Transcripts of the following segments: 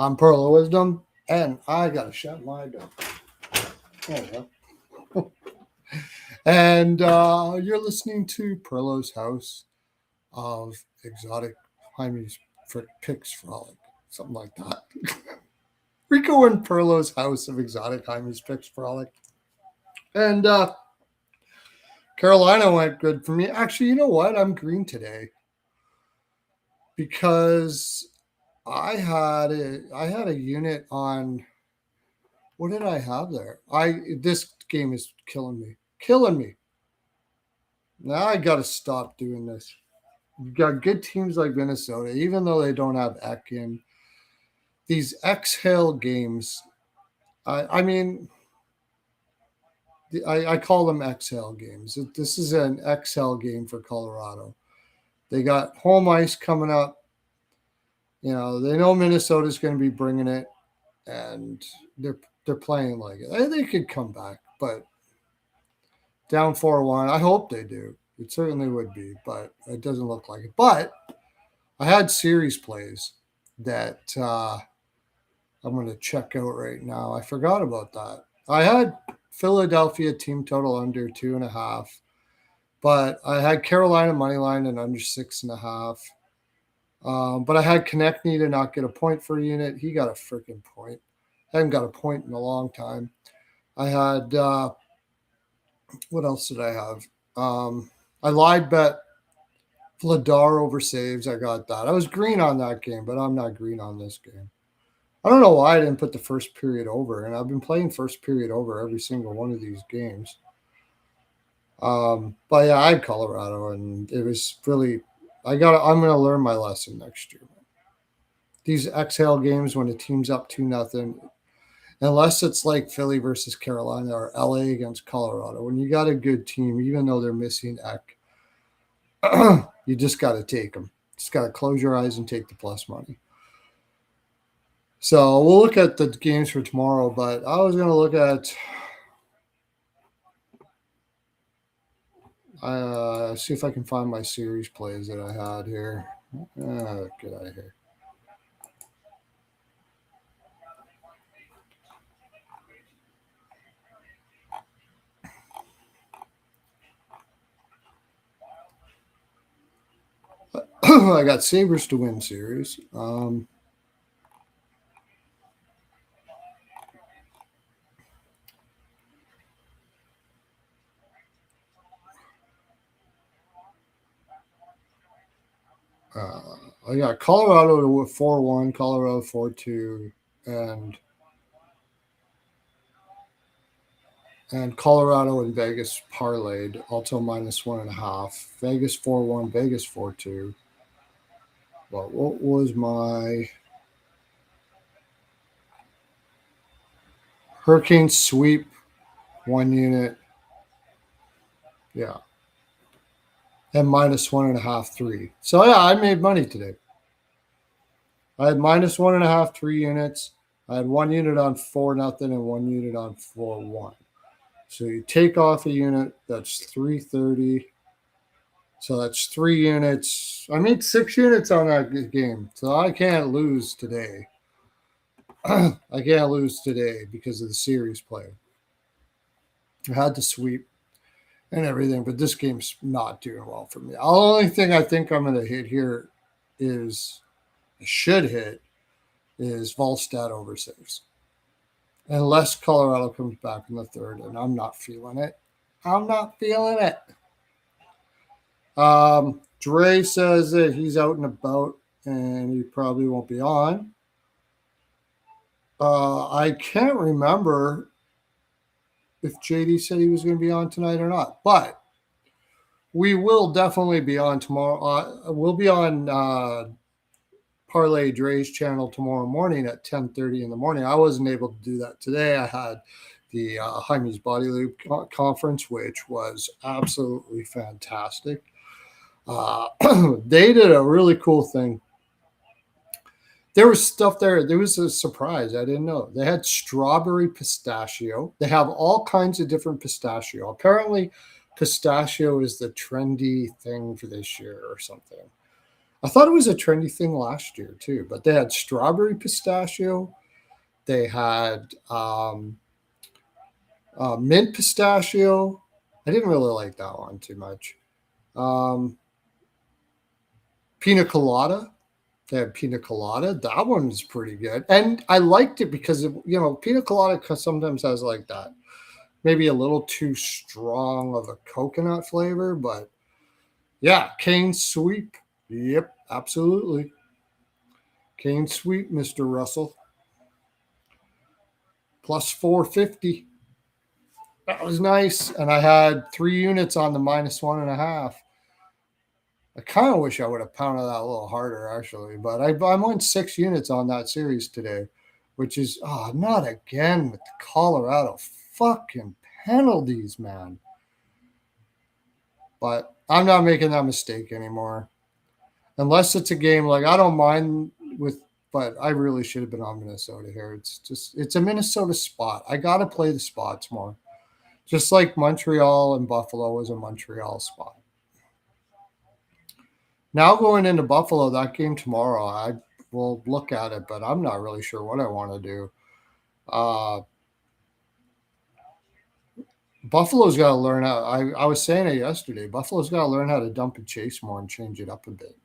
I'm Pearlo Wisdom, and I gotta shut my door. There we go. And you're listening to Pearlo's House of Exotic Hymes Picks Frolic, something like that. Rico and Pearlo's House of Exotic Hymes Picks Frolic. And Carolina went good for me. Actually, you know what? I'm green today because I had a unit on. What did I have there? This game is killing me. Killing me. Now I got to stop doing this. You've got good teams like Minnesota, even though they don't have Eck in. These exhale games, I mean, I call them exhale games. This is an exhale game for Colorado. They got home ice coming up. You know, they know Minnesota's going to be bringing it, and they're playing like it. They could come back, but down 4-1. I hope they do. It certainly would be, but it doesn't look like it. But I had series plays that I'm going to check out right now. I forgot about that. I had Philadelphia team total under 2.5, but I had Carolina money line and under 6.5. But I had Konechny to not get a point for a unit. He got a freaking point. Hadn't got a point in a long time. I had what else did I have? I lied bet Vladar over saves. I got that. I was green on that game, but I'm not green on this game. I don't know why I didn't put the first period over, and I've been playing first period over every single one of these games. But yeah, I had Colorado, and it was really. I'm going to learn my lesson next year. These exhale games when the team's up 2-0, unless it's like Philly versus Carolina or LA against Colorado, when you got a good team, even though they're missing Eck, you just got to take them. Just got to close your eyes and take the plus money. So we'll look at the games for tomorrow, but I was going to look at see if I can find my series plays that I had here. Get out of here. I got Sabres to win series. I got Colorado to 4-1, Colorado 4-2, and Colorado and Vegas parlayed, also -1.5. Vegas 4-1, Vegas 4-2. But what was my Hurricane sweep? 1 unit. Yeah. And -1.5, 3. So yeah, I made money today. I had -1.5, 3 units. I had 1 unit on 4-0 and 1 unit on 4-1. So you take off a unit, that's 330. So that's 3 units. I made 6 units on that game. So I can't lose today. I can't lose today because of the series play. I had to sweep and everything, but this game's not doing well for me. The only thing I think I'm going to hit here is, I should hit, is Volstad over saves. Unless Colorado comes back in the third, and I'm not feeling it. I'm not feeling it. Dre says that he's out and about and he probably won't be on. I can't remember if JD said he was going to be on tonight or not, but we will definitely be on tomorrow. We'll be on Parlay Dre's channel tomorrow morning at 10:30 in the morning. I wasn't able to do that today. I had the Hymes Body Loop conference, which was absolutely fantastic. They did a really cool thing. There was stuff there. There was a surprise. I didn't know. They had strawberry pistachio. They have all kinds of different pistachio. Apparently, pistachio is the trendy thing for this year or something. I thought it was a trendy thing last year too, but they had strawberry pistachio. They had mint pistachio. I didn't really like that one too much. Um, Pina colada. They had pina colada. That one was pretty good, and I liked it because pina colada sometimes has like that maybe a little too strong of a coconut flavor, but yeah, cane sweep. Yep, absolutely. Cane sweep, Mr. Russell. Plus 450. That was nice. And I had 3 units on the minus 1.5. I kind of wish I would have pounded that a little harder, actually. But I'm on 6 units on that series today, which is, not again with the Colorado fucking penalties, man. But I'm not making that mistake anymore. Unless it's a game like I don't mind with, but I really should have been on Minnesota here. It's a Minnesota spot. I got to play the spots more. Just like Montreal and Buffalo was a Montreal spot. Now going into Buffalo, that game tomorrow, I will look at it, but I'm not really sure what I want to do. Buffalo's got to learn how. I was saying it yesterday. Buffalo's got to learn how to dump and chase more and change it up a bit.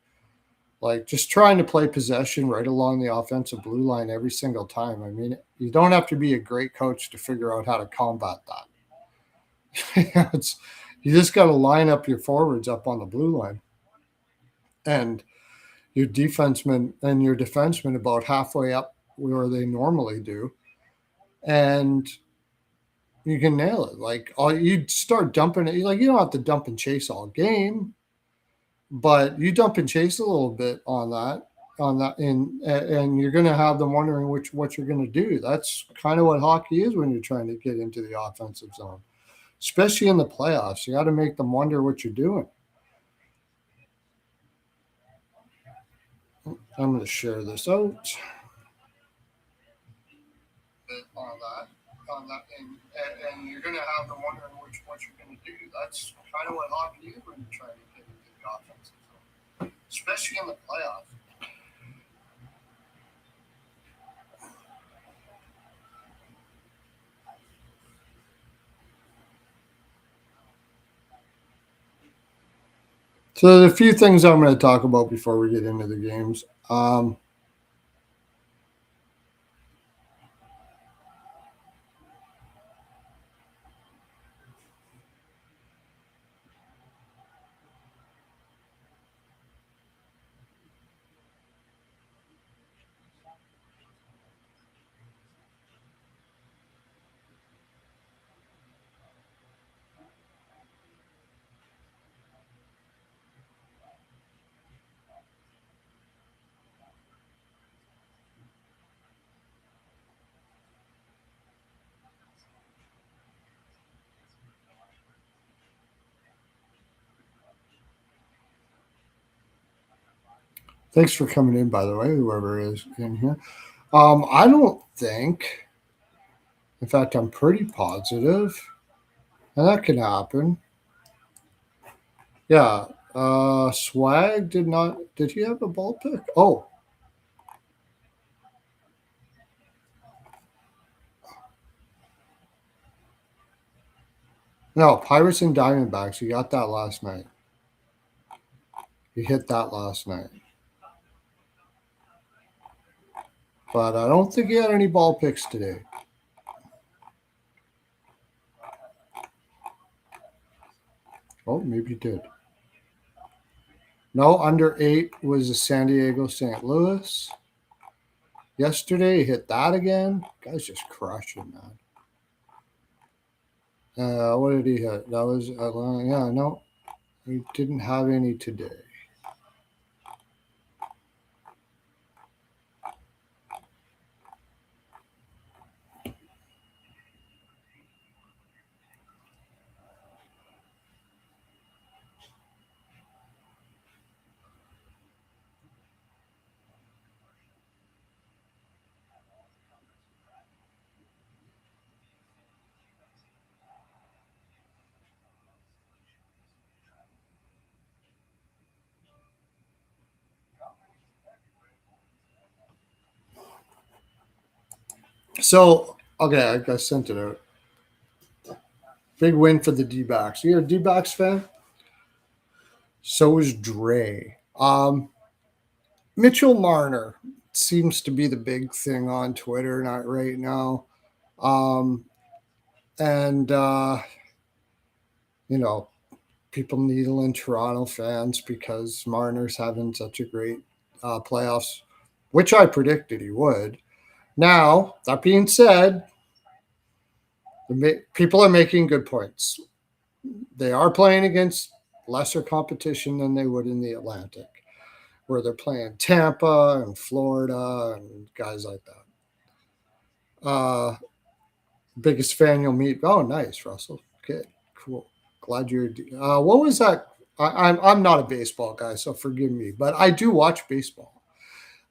Like just trying to play possession right along the offensive blue line every single time. I mean, you don't have to be a great coach to figure out how to combat that. You just got to line up your forwards up on the blue line, and your defensemen about halfway up where they normally do, and you can nail it. Like all you start dumping it. Like you don't have to dump and chase all game, but you dump and chase a little bit on that, and you're going to have them wondering what you're going to do. That's kind of what hockey is when you're trying to get into the offensive zone, especially in the playoffs. You got to make them wonder what you're doing. I'm going to share this out on that, and you're going to have them wondering what you're going to do. That's kind of what hockey is when you're trying to get into the offensive zone, especially in the playoffs. So, the few things I'm going to talk about before we get into the games. Thanks for coming in, by the way, whoever is in here. I don't think, in fact, I'm pretty positive, and that can happen. Yeah, Swag did not. Did he have a ball pick? Oh, no, Pirates and Diamondbacks. He got that last night. He hit that last night, but I don't think he had any ball picks today. Oh, maybe he did. No, under 8 was the San Diego St. Louis. Yesterday, he hit that again. Guy's just crushing, man. What did he hit? That was Atlanta. Yeah, no, he didn't have any today. So, okay, I sent it out. Big win for the D-backs. You're a D-backs fan? So is Dre. Mitchell Marner seems to be the big thing on Twitter not right now. Um, and, you know, people needling Toronto fans because Marner's having such a great playoffs, which I predicted he would. Now, that being said, people are making good points. They are playing against lesser competition than they would in the Atlantic, where they're playing Tampa and Florida and guys like that. Biggest fan you'll meet. Oh, nice, Russell. Okay, cool. Glad you're. What was that? I'm not a baseball guy, so forgive me, but I do watch baseball.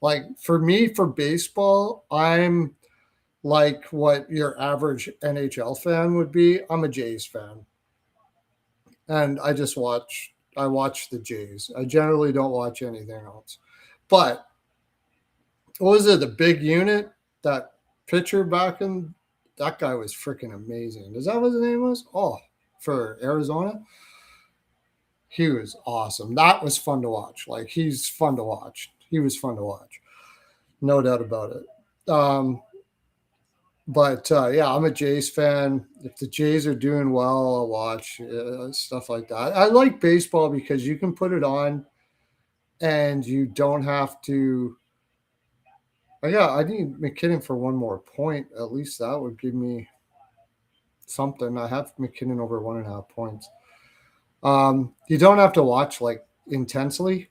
Like for me, for baseball, I'm like what your average NHL fan would be. I'm a Jays fan, and I just watch. I watch the Jays. I generally don't watch anything else. But what was it? The big unit, that pitcher back in, that guy was freaking amazing. Is that what his name was? Oh, for Arizona, he was awesome. That was fun to watch. Like he's fun to watch. He was fun to watch, no doubt about it. But yeah, I'm a Jays fan. If the Jays are doing well, I'll watch stuff like that. I like baseball because you can put it on and you don't have to. Oh, yeah, I need McKinnon for one more point. At least that would give me something. I have McKinnon over 1.5 points. You don't have to watch like intensely.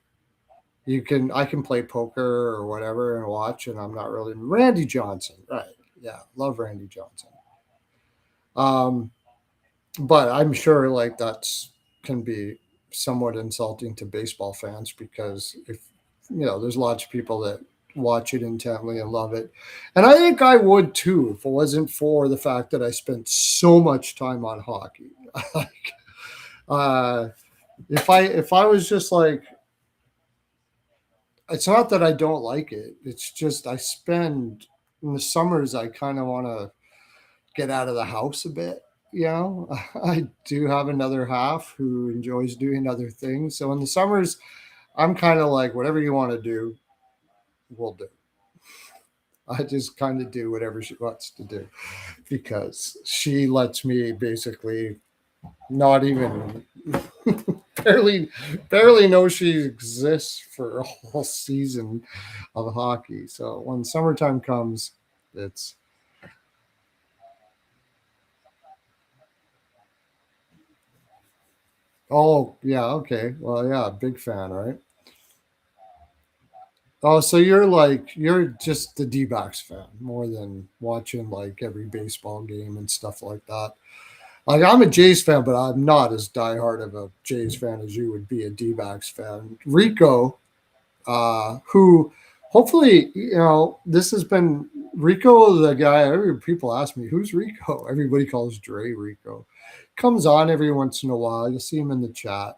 I can play poker or whatever and watch, and I'm not really Randy Johnson, right? Yeah, love Randy Johnson. Um, but I'm sure like that's can be somewhat insulting to baseball fans because if there's lots of people that watch it intently and love it, and I think I would too if it wasn't for the fact that I spent so much time on hockey. Like, uh, if I was just like, it's not that I don't like it. It's just I spend in the summers. I kind of want to get out of the house a bit. I do have another half who enjoys doing other things. So in the summers, I'm kind of like, whatever you want to do, we'll do. I just kind of do whatever she wants to do because she lets me basically not even barely barely know she exists for a whole season of hockey. So when summertime comes, it's oh yeah, okay. Well, yeah, big fan, right? Oh, so you're just the D-backs fan more than watching like every baseball game and stuff like that. Like I'm a Jays fan, but I'm not as diehard of a Jays fan as you would be a D-backs fan. Rico, who hopefully this has been Rico, the guy. Every people ask me who's Rico. Everybody calls Dre Rico. Comes on every once in a while. You'll see him in the chat.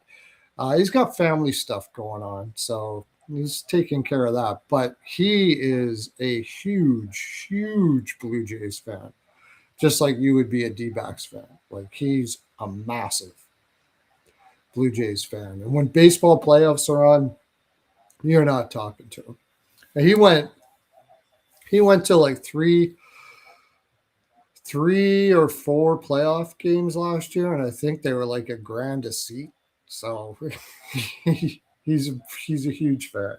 He's got family stuff going on, so he's taking care of that. But he is a huge, huge Blue Jays fan, just like you would be a D-backs fan. Like he's a massive Blue Jays fan, and when baseball playoffs are on, you're not talking to him. And he went to like three or four playoff games last year, and I think they were like a grand a seat. So he's he's a huge fan.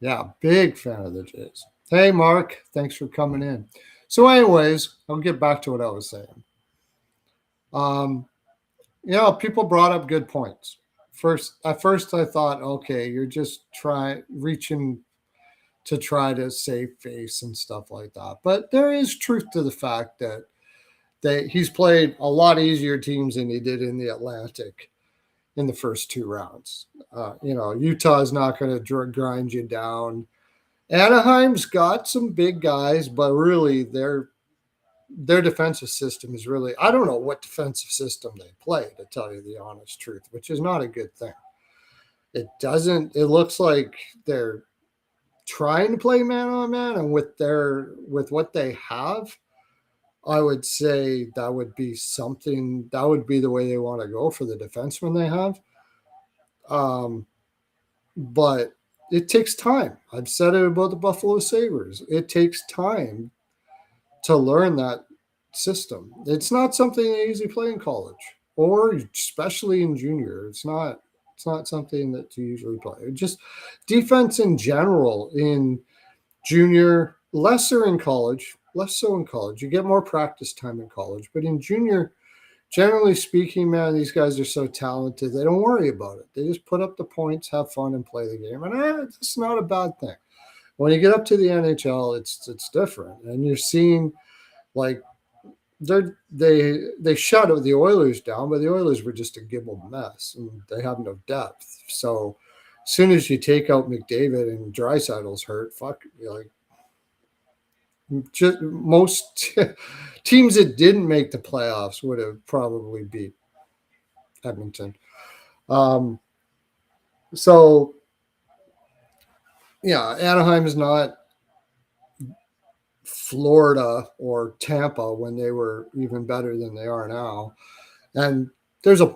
Yeah, big fan of the Jays. Hey, Mark, thanks for coming in. So, anyways, I'll get back to what I was saying. Um, people brought up good points. At first, I thought, okay, you're just reaching to try to save face and stuff like that. But there is truth to the fact that he's played a lot easier teams than he did in the Atlantic in the first two rounds. Utah is not going to grind you down. Anaheim's got some big guys, but really their defensive system is really, I don't know what defensive system they play, to tell you the honest truth, which is not a good thing. It looks like they're trying to play man on man and with what they have, I would say that would be something, that would be the way they want to go for the defensemen they have. But it takes time. I've said it about the Buffalo Sabres. It takes time to learn that system. It's not something they easily play in college or especially in junior. It's not something that you usually play. Just defense in general in junior, less so in college. You get more practice time in college, but in junior, generally speaking, man, these guys are so talented. They don't worry about it. They just put up the points, have fun, and play the game. And it's not a bad thing. When you get up to the NHL, it's different. And you're seeing like they shut the Oilers down, but the Oilers were just a gibble mess, and they have no depth. So as soon as you take out McDavid and Draisaitl's hurt, fuck, you're like just most teams that didn't make the playoffs would have probably beat Edmonton. So yeah, Anaheim is not Florida or Tampa when they were even better than they are now. And there's a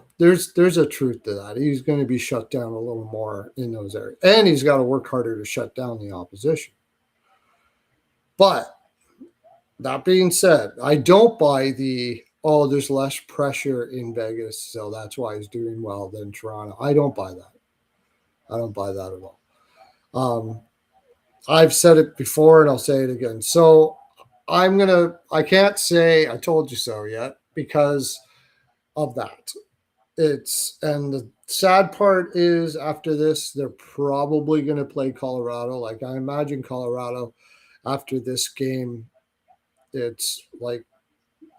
truth to that. He's going to be shut down a little more in those areas. And he's got to work harder to shut down the opposition. But that being said, I don't buy there's less pressure in Vegas, so that's why he's doing well than Toronto. I don't buy that. I don't buy that at all. I've said it before and I'll say it again. So I can't say I told you so yet because of that. And the sad part is after this, they're probably going to play Colorado. Like I imagine Colorado after this game, it's like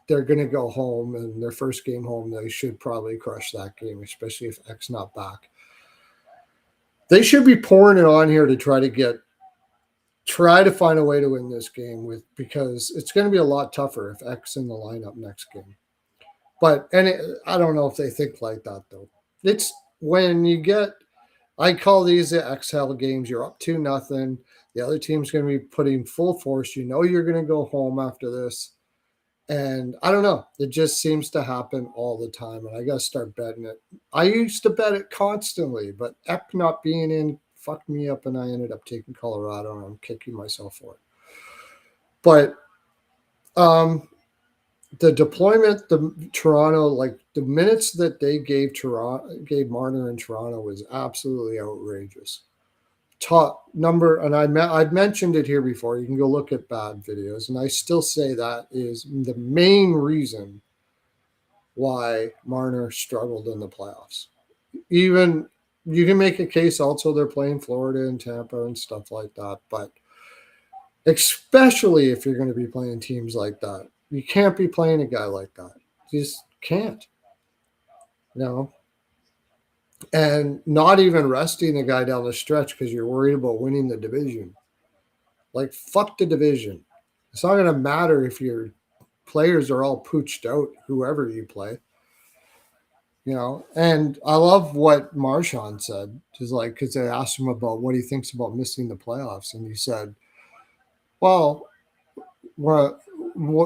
they're going to go home, and their first game home, they should probably crush that game, especially if X not back. They should be pouring it on here to try to find a way to win this game because it's going to be a lot tougher if X in the lineup next game. But I don't know if they think like that though. It's when I call these the XL games. You're up 2-0. The other team's going to be putting full force. You know you're going to go home after this. And I don't know. It just seems to happen all the time. And I got to start betting it. I used to bet it constantly, but Eck not being in fucked me up, and I ended up taking Colorado, and I'm kicking myself for it. But the deployment, the Toronto, like the minutes that they gave Marner in Toronto was absolutely outrageous. Top number, and I've mentioned it here before. You can go look at bad videos, and I still say that is the main reason why Marner struggled in the playoffs. Even you can make a case also they're playing Florida and Tampa and stuff like that, but especially if you're going to be playing teams like that, you can't be playing a guy like that. You just can't. And not even resting the guy down the stretch because you're worried about winning the division. Like, fuck the division. It's not going to matter if your players are all pooched out, whoever you play. And I love what Marchand said. Just like, because they asked him about what he thinks about missing the playoffs. And he said, well, what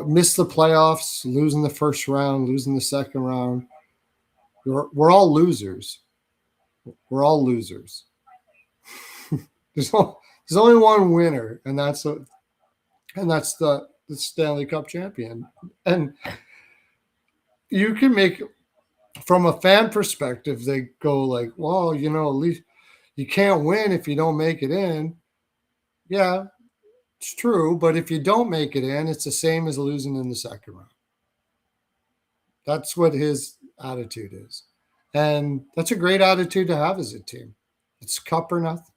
missed the playoffs, losing the first round, losing the second round. We're all losers. We're all losers. There's only one winner, and that's the Stanley Cup champion. And you can make, from a fan perspective, they go like, well, at least you can't win if you don't make it in. Yeah, it's true. But if you don't make it in, it's the same as losing in the second round. That's what his attitude is. And that's a great attitude to have as a team. It's cup or nothing.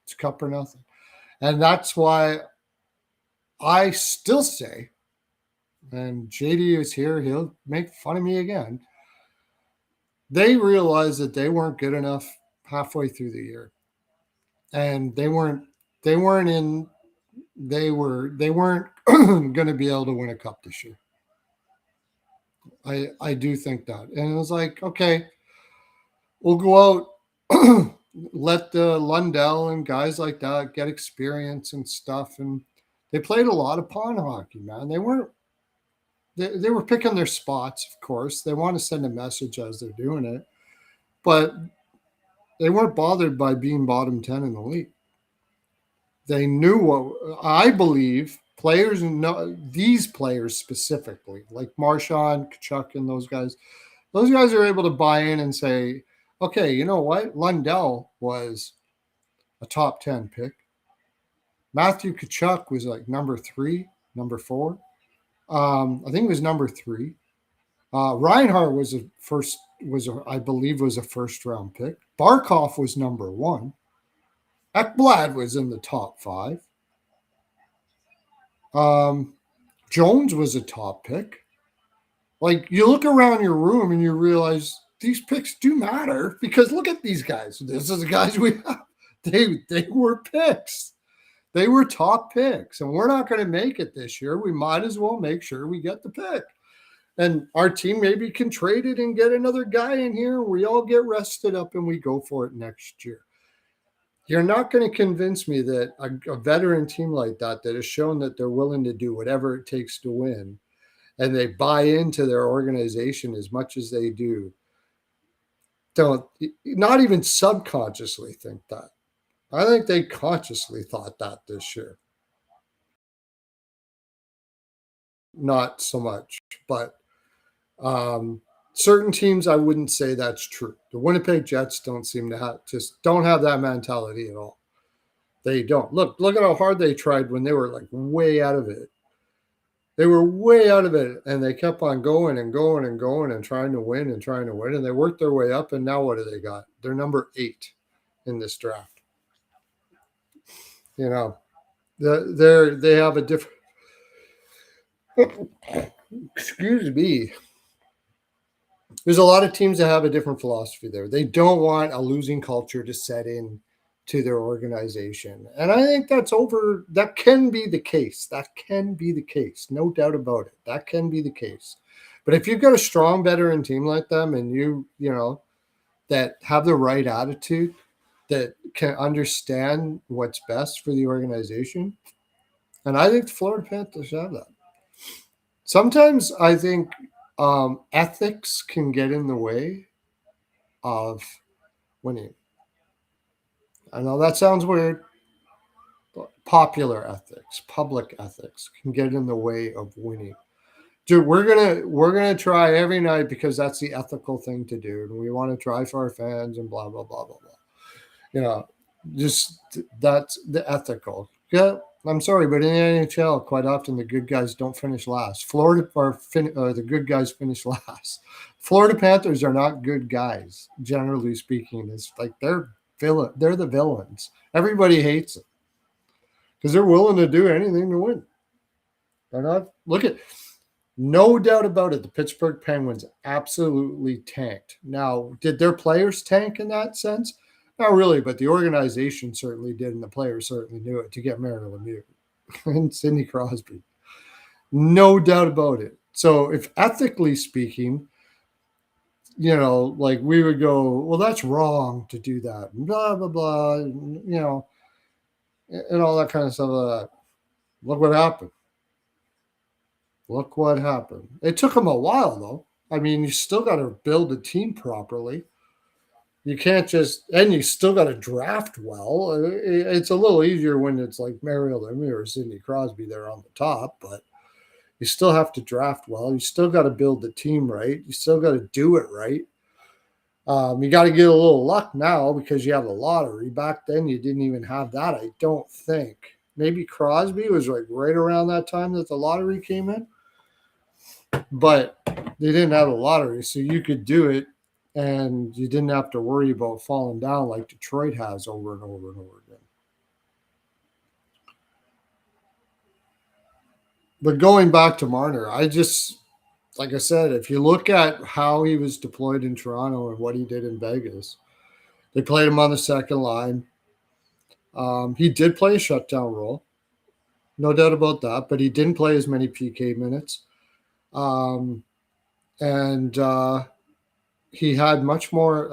It's cup or nothing. And that's why I still say, and JD is here, he'll make fun of me again. They realized that they weren't good enough halfway through the year. And they weren't going to be able to win a cup this year. I do think that. And it was like, okay, we'll go out let the Lundell and guys like that get experience and stuff. And they played a lot of pond hockey, man. They were picking their spots, of course. They want to send a message as they're doing it, but they weren't bothered by being bottom 10 in the league. They knew what I believe players know, these players specifically, like Marchand, Kachuk, and those guys are able to buy in and say, okay, you know what? Lundell was a top 10 pick. Matthew Kachuk was like number 3, number 4. I think it was number 3. Reinhardt was I believe was a first round pick. Barkov was number 1. Ekblad was in the top 5. Jones was a top pick. Like, you look around your room and you realize these picks do matter, because look at these guys. This is the guys we have. They were picks. They were top picks, and we're not going to make it this year. We might as well make sure we get the pick. And our team maybe can trade it and get another guy in here. We all get rested up and we go for it next year. You're not going to convince me that a veteran team like that has shown that they're willing to do whatever it takes to win, and they buy into their organization as much as they do, don't not even subconsciously think that. I think they consciously thought that this year. Not so much, but certain teams, I wouldn't say that's true. The Winnipeg Jets don't have that mentality at all. They don't. Look at how hard they tried when they were like way out of it. They were way out of it, and they kept on going and going and going and trying to win, and they worked their way up, and now what do they got? They're number 8 in this draft. You know, they have a different excuse me. There's a lot of teams that have a different philosophy there. They don't want a losing culture to set in to their organization. And I think that can be the case. That can be the case. No doubt about it. That can be the case. But if you've got a strong veteran team like them, and you know, that have the right attitude, that can understand what's best for the organization, and I think the Florida Panthers have that. Sometimes I think ethics can get in the way of winning. I know that sounds weird. But popular ethics, public ethics can get in the way of winning. Dude, we're gonna try every night because that's the ethical thing to do, and we want to try for our fans and blah blah blah blah blah. You know, just that's the ethical. Yeah, I'm sorry, but in the NHL, quite often the good guys don't finish last. The good guys finish last. Florida Panthers are not good guys, generally speaking. It's like they're the villains. Everybody hates them because they're willing to do anything to win. They're not. No doubt about it, the Pittsburgh Penguins absolutely tanked. Now, did their players tank in that sense? Not really, but the organization certainly did, and the players certainly knew it to get Mario Lemieux and Sidney Crosby. No doubt about it. So if ethically speaking, you know, like we would go, well, that's wrong to do that, blah, blah, blah, you know, and all that kind of stuff. Look what happened. Look what happened. It took them a while, though. I mean, you still got to build a team properly. You can't and you still got to draft well. It's a little easier when it's like Mario Lemieux or Sidney Crosby there on the top, but you still have to draft well. You still got to build the team right. You still got to do it right. You got to get a little luck now because you have a lottery. Back then, you didn't even have that, I don't think. Maybe Crosby was like right around that time that the lottery came in. But they didn't have a lottery, so you could do it, and you didn't have to worry about falling down like Detroit has over and over and over again. But going back to Marner, like I said, if you look at how he was deployed in Toronto and what he did in Vegas, they played him on the second line. He did play a shutdown role, no doubt about that, but he didn't play as many PK minutes. he had much more.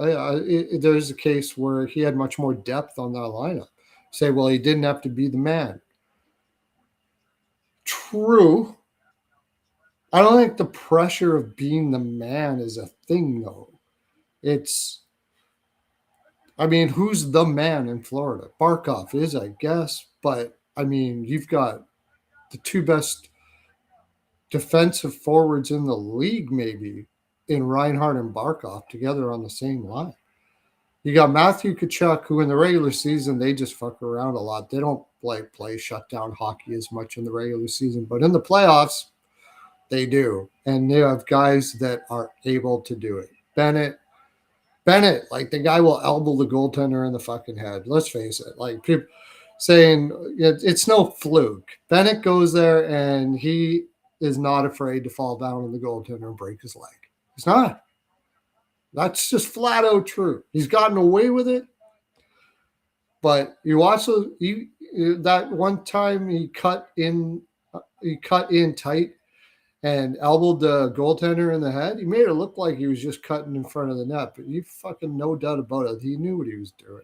There's a case where he had much more depth on that lineup. Say, well, he didn't have to be the man. True. I don't think the pressure of being the man is a thing, though. It's, I mean, who's the man in Florida? Barkov is, I guess, but I mean, you've got the two best defensive forwards in the league, maybe, in Reinhart and Barkov together on the same line. You got Matthew Tkachuk, who in the regular season, they just fuck around a lot. They don't play shutdown hockey as much in the regular season, but in the playoffs, they do. And they have guys that are able to do it. Bennett, like the guy will elbow the goaltender in the fucking head. Let's face it. Like people saying it's no fluke. Bennett goes there and he is not afraid to fall down on the goaltender and break his leg. He's not. That's just flat out true. He's gotten away with it. But you also that one time he cut in tight and elbowed the goaltender in the head. He made it look like he was just cutting in front of the net, but you fucking no doubt about it. He knew what he was doing.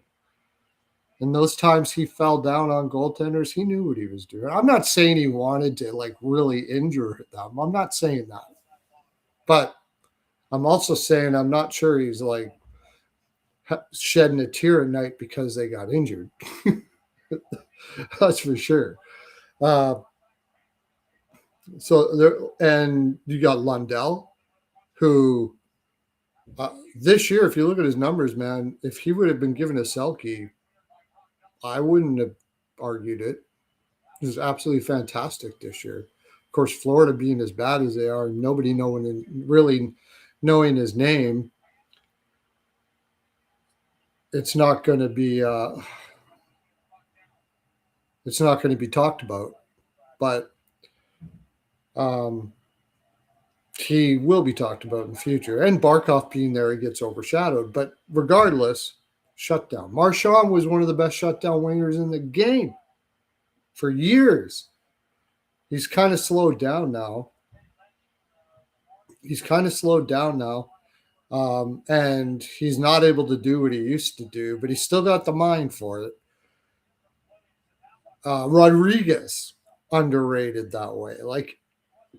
And those times he fell down on goaltenders, he knew what he was doing. I'm not saying he wanted to like really injure them. I'm not saying that. But I'm also saying I'm not sure he's like shedding a tear at night because they got injured. That's for sure. So there, and you got Lundell, who this year, if you look at his numbers, man, if he would have been given a Selke, I wouldn't have argued it. He was absolutely fantastic this year. Of course, Florida being as bad as they are, nobody really knowing his name, it's not going to be talked about. But he will be talked about in the future. And Barkov being there, he gets overshadowed. But regardless, shutdown. Marchand was one of the best shutdown wingers in the game for years. He's kind of slowed down now. And he's not able to do what he used to do, but he's still got the mind for it. Rodriguez, underrated that way. Like,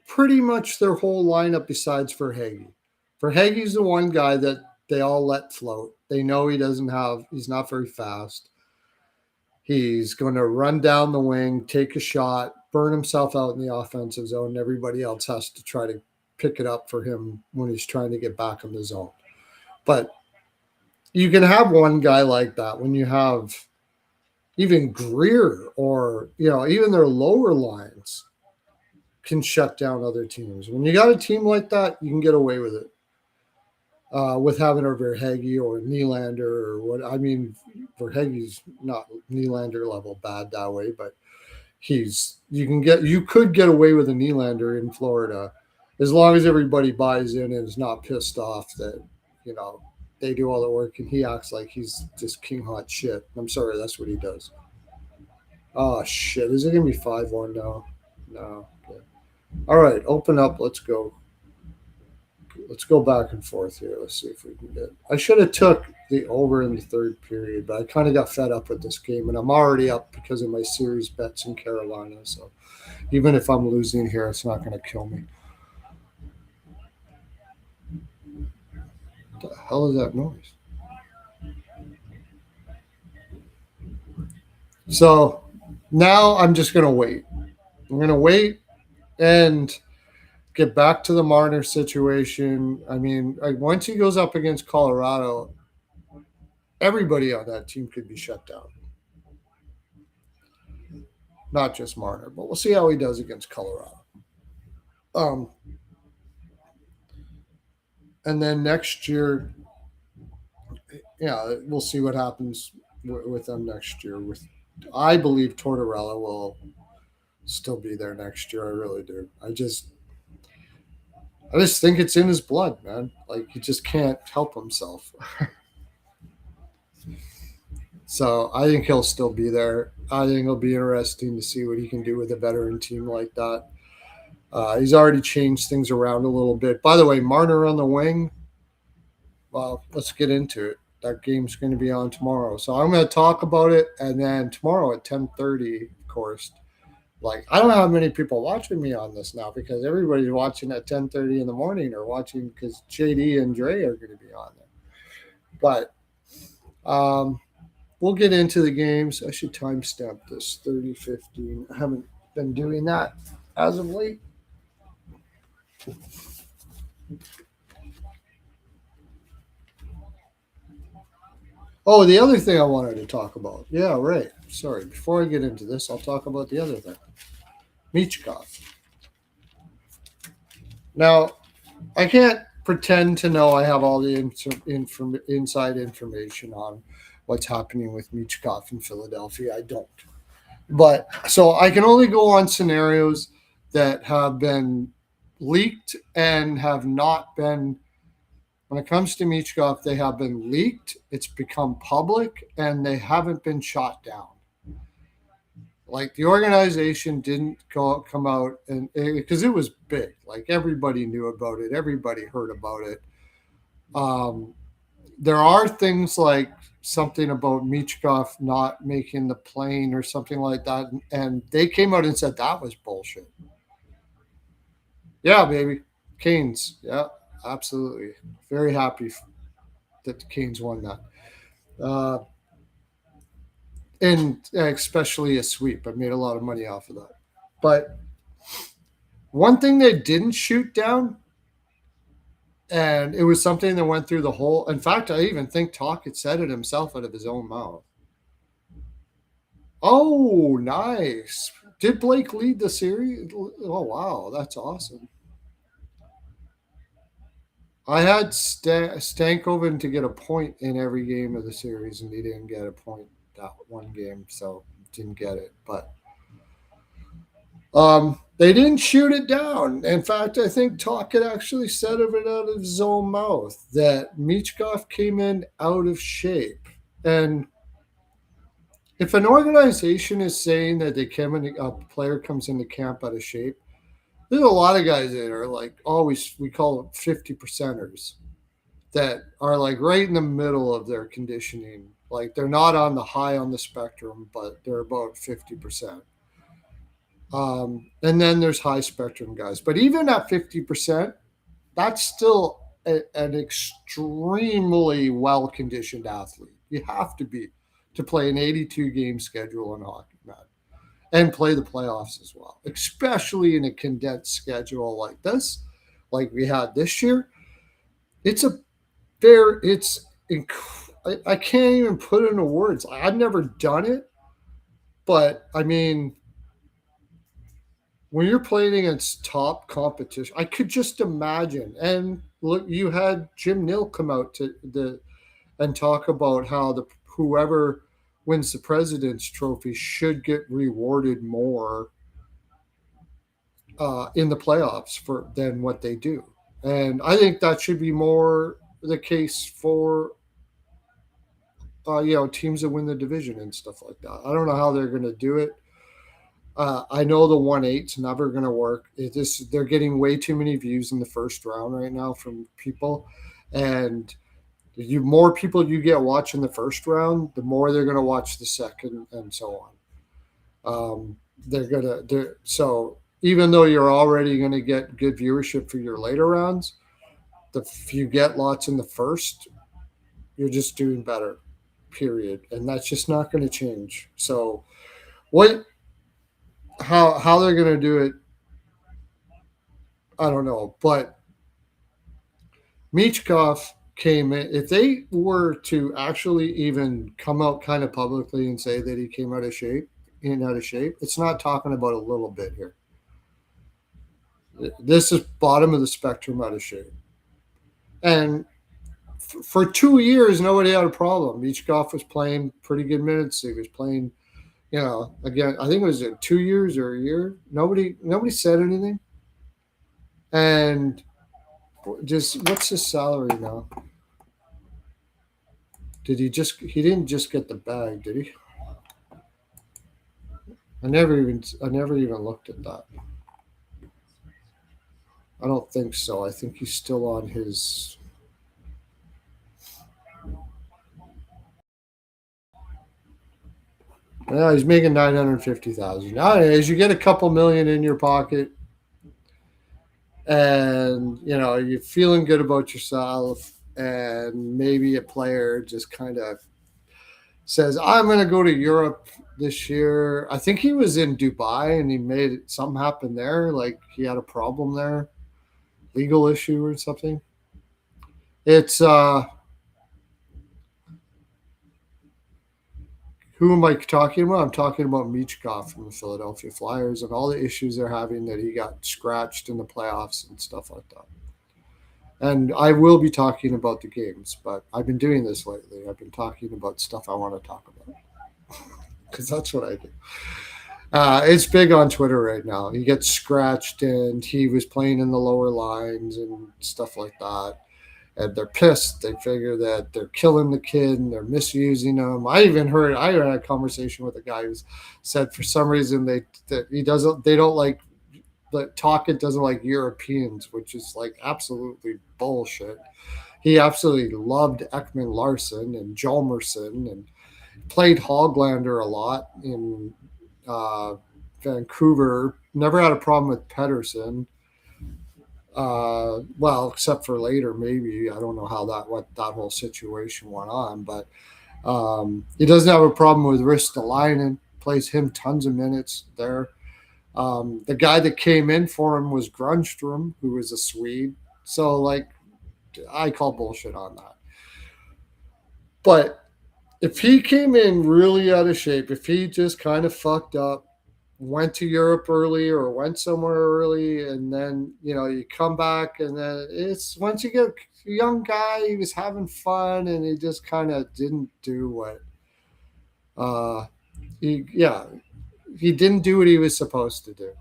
pretty much their whole lineup besides Verhaeghe. Verhaeghe's the one guy that they all let float. They know he's not very fast. He's going to run down the wing, take a shot, burn himself out in the offensive zone, and everybody else has to try to pick it up for him when he's trying to get back in the zone. But you can have one guy like that when you have even Greer or, even their lower lines can shut down other teams. When you got a team like that, you can get away with it. With having a Verhaeghe or Nylander or what, I mean, Verhaeghe's not Nylander level bad that way, but you could get away with a Nylander in Florida as long as everybody buys in and is not pissed off that, they do all the work and he acts like he's just king hot shit. I'm sorry, that's what he does. Oh shit, is it gonna be 5-1 now? No. Okay. All right, open up. Let's go. Let's go back and forth here. Let's see if we can get. I should have took the over in the third period, but I kind of got fed up with this game, and I'm already up because of my series bets in Carolina. So even if I'm losing here, it's not going to kill me. What the hell is that noise? So now I'm just going to wait. I'm going to wait and get back to the Marner situation. I mean, once he goes up against Colorado, everybody on that team could be shut down. Not just Marner, but we'll see how he does against Colorado. And then next year, we'll see what happens with them next year. I believe Tortorella will still be there next year. I really do. I just think it's in his blood, man. Like, he just can't help himself. So I think he'll still be there. I think it'll be interesting to see what he can do with a veteran team like that. He's already changed things around a little bit. By the way, Marner on the wing, well, let's get into it. That game's going to be on tomorrow, so I'm going to talk about it, and then tomorrow at 10:30, of course. Like, I don't know how many people watching me on this now because everybody's watching at 10:30 in the morning or watching because JD and Dre are going to be on there. But we'll get into the games. I should timestamp this 30:15. I haven't been doing that as of late. Oh, the other thing I wanted to talk about. Yeah, right. Sorry. Before I get into this, I'll talk about the other thing. Michkov. Now, I can't pretend to know I have all the inside information on what's happening with Michkov in Philadelphia. I don't. But so I can only go on scenarios that have been leaked and have not been. When it comes to Michkov, they have been leaked, it's become public, and they haven't been shot down. Like the organization didn't come out and because it was big, like everybody knew about it, everybody heard about it. Um, there are things like something about Michkov not making the plane or something like that, and they came out and said that was bullshit. Yeah, baby, Canes. Yeah, absolutely. Very happy that the Canes won that. Uh, and especially a sweep. I made a lot of money off of that. But one thing they didn't shoot down, and it was something that went through the whole. In fact, I even think Talk had said it himself out of his own mouth. Oh, nice. Did Blake lead the series? Oh, wow. That's awesome. I had Stankoven to get a point in every game of the series, and he didn't get a point that one game, so didn't get it. But they didn't shoot it down. In fact, I think Talk had actually said of it out of his own mouth that Michkov came in out of shape. And if an organization is saying that a player comes into camp out of shape, there's a lot of guys that are like always, we call them 50 percenters that are like right in the middle of their conditioning. Like they're not on the high on the spectrum, but they're about 50%. And then there's high spectrum guys. But even at 50%, that's still an extremely well conditioned athlete. You have to be to play an 82 game schedule in hockey, man, and play the playoffs as well, especially in a condensed schedule like this, like we had this year. It's a fair, I can't even put it into words. I've never done it, but I mean, when you're playing against top competition, I could just imagine. And look, you had Jim Nill come out to the and talk about how the whoever wins the President's Trophy should get rewarded more in the playoffs for than what they do. And I think that should be more the case for teams that win the division and stuff like that. I don't know how they're going to do it. I know the 1-8's never going to work. They're getting way too many views in the first round right now from people, and the more people you get watching the first round, the more they're going to watch the second, and so on. So even though you're already going to get good viewership for your later rounds, if you get lots in the first, you're just doing better. Period, and that's just not going to change. So, how they're going to do it, I don't know. But Michkov came in. If they were to actually even come out kind of publicly and say that he came out of shape, it's not talking about a little bit here. This is bottom of the spectrum out of shape. And for 2 years, nobody had a problem. Michkov was playing pretty good minutes. He was playing, again, I think it was 2 years or a year. Nobody said anything. And just what's his salary now? He didn't just get the bag, did he? I never even looked at that. I don't think so. I think he's still on his. Yeah, he's making $950,000. As you get a couple million in your pocket, and you're feeling good about yourself, and maybe a player just kind of says, I'm going to go to Europe this year. I think he was in Dubai and he made something happen there. Like he had a problem there, legal issue or something. It's, who am I talking about? I'm talking about Michkov from the Philadelphia Flyers and all the issues they're having, that he got scratched in the playoffs and stuff like that. And I will be talking about the games, but I've been doing this lately. I've been talking about stuff I want to talk about because that's what I do. It's big on Twitter right now. He gets scratched, and he was playing in the lower lines and stuff like that. And they're pissed. They figure that they're killing the kid and they're misusing him. I had a conversation with a guy who said for some reason they don't like the Talkett doesn't like Europeans, which is like absolutely bullshit. He absolutely loved Ekman Larson and Jalmerson and played Hoglander a lot in Vancouver. Never had a problem with Pedersen. Well, except for later, maybe. I don't know what that whole situation went on, but he doesn't have a problem with Ristolainen. Plays him tons of minutes there. The guy that came in for him was Grunstrom, who was a Swede. So, like, I call bullshit on that. But if he came in really out of shape, if he just kind of fucked up, went to Europe early or went somewhere early, and then you come back, and then it's once you get a young guy, he was having fun, and he just kind of didn't do what he didn't do what he was supposed to do.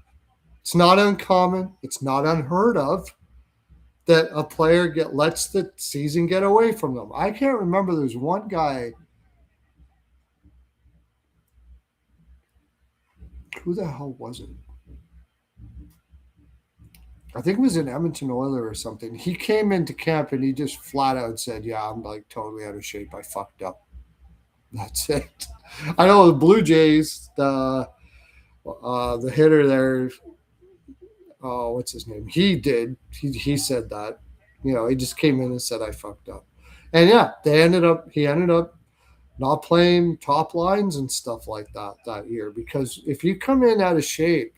It's not uncommon. It's not unheard of that a player lets the season get away from them. I can't remember. There's one guy. Who the hell was it? I think it was an Edmonton Oiler or something. He came into camp and he just flat out said, "Yeah, I'm like totally out of shape. I fucked up." That's it. I know the Blue Jays, the hitter there. Oh, what's his name? He did. He said that. He just came in and said, "I fucked up," and yeah, he ended up not playing top lines and stuff like that year, because if you come in out of shape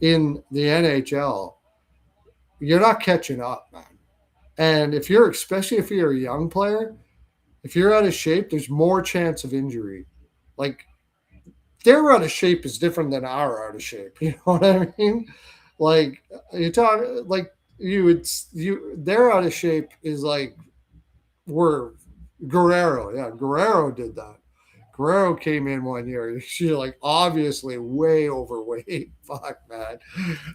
in the NHL, you're not catching up, man. And especially if you're a young player, if you're out of shape, there's more chance of injury. Like, their out of shape is different than our out of shape. You know what I mean? Like, you talk like their out of shape is like we're Guerrero. Yeah, Guerrero did that. Guerrero came in one year. She's like obviously way overweight. Fuck, man.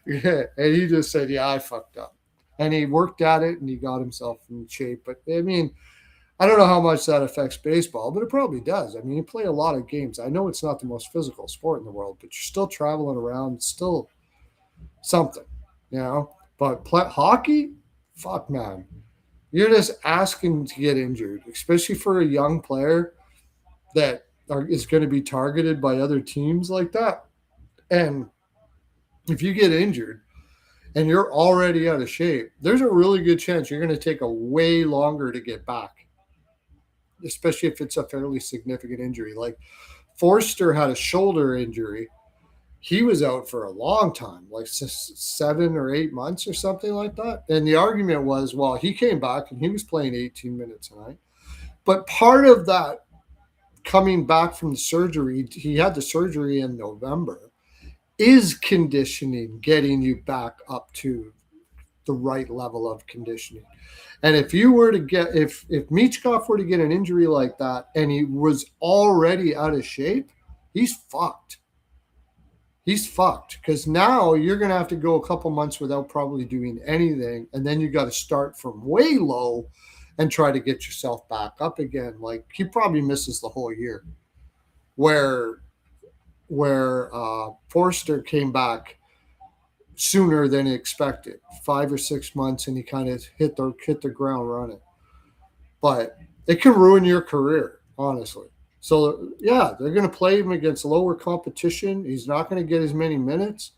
Yeah. And he just said, "Yeah, I fucked up." And he worked at it and he got himself in shape. But I mean, I don't know how much that affects baseball, but it probably does. I mean, you play a lot of games. I know it's not the most physical sport in the world, but you're still traveling around. It's still something. But hockey, fuck, man. You're just asking to get injured, especially for a young player that is going to be targeted by other teams like that. And if you get injured and you're already out of shape, there's a really good chance you're going to take a way longer to get back, especially if it's a fairly significant injury. Like Forster had a shoulder injury. He was out for a long time, like 7 or 8 months or something like that. And the argument was, well, he came back and he was playing 18 minutes a night. But part of that coming back from the surgery, he had the surgery in November, is conditioning, getting you back up to the right level of conditioning. And if Michkov were to get an injury like that and he was already out of shape, he's fucked. He's fucked, because now you're going to have to go a couple months without probably doing anything. And then you got to start from way low and try to get yourself back up again. Like, he probably misses the whole year. Where Forster came back sooner than expected, 5 or 6 months, and he kind of hit the ground running. But it can ruin your career, honestly. So, yeah, they're going to play him against lower competition. He's not going to get as many minutes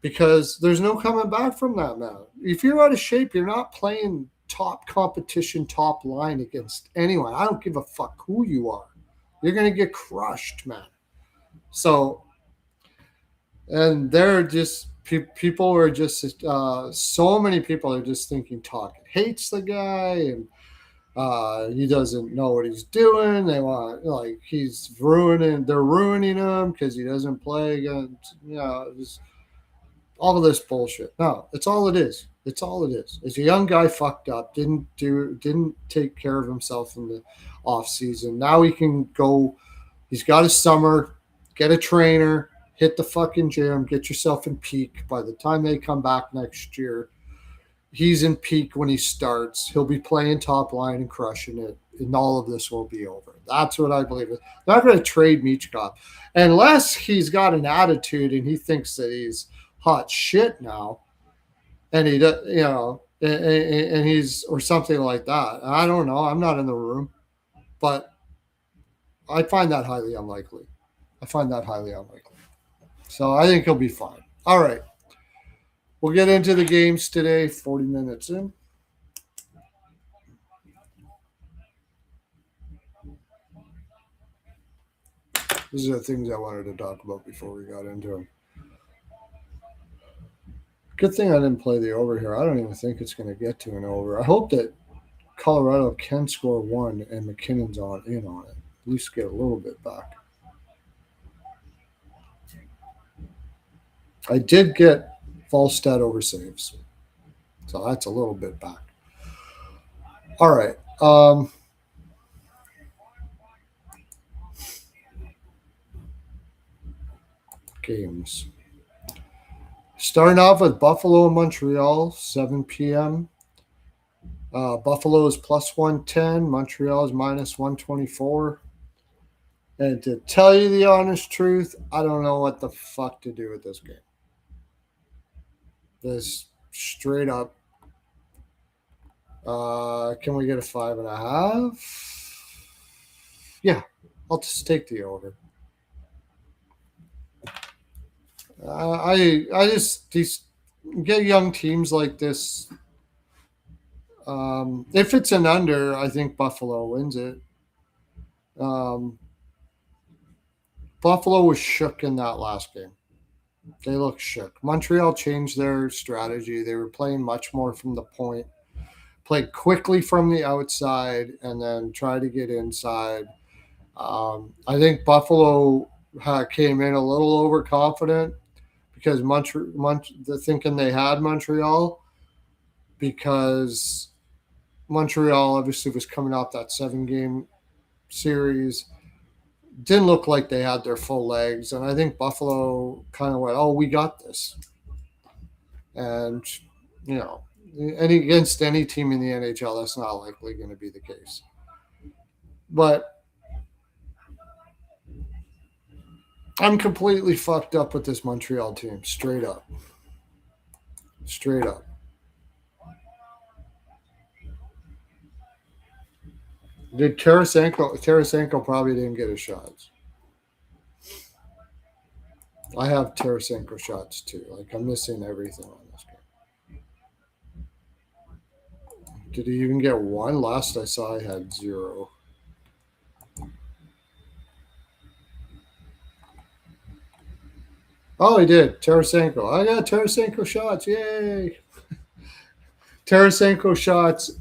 because there's no coming back from that, man. If you're out of shape, you're not playing top competition, top line against anyone. I don't give a fuck who you are. You're going to get crushed, man. So, and they're just people are just so many people are just thinking Talk hates the guy and he doesn't know what he's doing. They want like they're ruining him because he doesn't play against just all of this bullshit. No, it's all it is. It's all it is. It's a young guy fucked up, didn't take care of himself in the off season. Now he can go. He's got a summer, get a trainer, hit the fucking gym, get yourself in peak. By the time they come back next year, he's in peak when he starts. He'll be playing top line and crushing it, and all of this will be over. That's what I believe. They're not going to trade Michkov unless he's got an attitude and he thinks that he's hot shit now, and he does, and he's or something like that. I don't know. I'm not in the room, but I find that highly unlikely. So I think he'll be fine. All right. We'll get into the games today, 40 minutes in. These are the things I wanted to talk about before we got into them. Good thing I didn't play the over here. I don't even think it's going to get to an over. I hope that Colorado can score one and McKinnon's in on it. At least get a little bit back. I did get Volstead over saves. So that's a little bit back. All right. Games. Starting off with Buffalo and Montreal, 7 p.m. Buffalo is plus 110. Montreal is minus 124. And to tell you the honest truth, I don't know what the fuck to do with this game. This straight up. Can we get a 5.5? Yeah, I'll just take the over. I just these get young teams like this. If it's an under, I think Buffalo wins it. Buffalo was shook in that last game. They looked shook. Montreal changed their strategy. They were playing much more from the point, played quickly from the outside, and then try to get inside. I think Buffalo came in a little overconfident because they're thinking they had Montreal because Montreal obviously was coming off that 7-game series. Didn't look like they had their full legs, and I think Buffalo kind of went, "Oh, we got this," and against any team in the NHL, that's not likely going to be the case. But I'm completely fucked up with this Montreal team, straight up. Did Tarasenko probably didn't get his shots. I have Tarasenko shots too. Like I'm missing everything on this game. Did he even get one? Last I saw, I had 0. Oh, he did. Tarasenko. I got Tarasenko shots. Yay! Tarasenko shots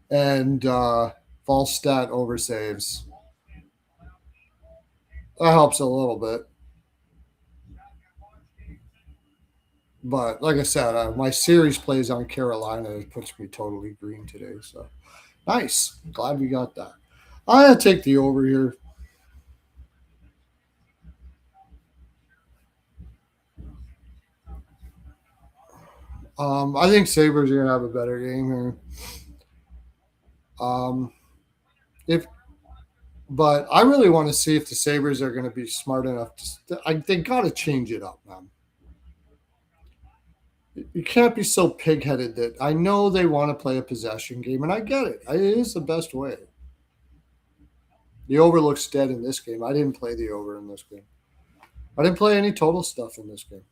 and Volstead over saves. That helps a little bit. But like I said, my series plays on Carolina. It puts me totally green today. So nice. Glad we got that. I'm going to take the over here. I think Sabres are going to have a better game here. But I really want to see if the Sabres are going to be smart enough they got to change it up, man. You can't be so pig-headed that I know they want to play a possession game, and I get it. It is the best way. The over looks dead in this game. I didn't play the over in this game. I didn't play any total stuff in this game.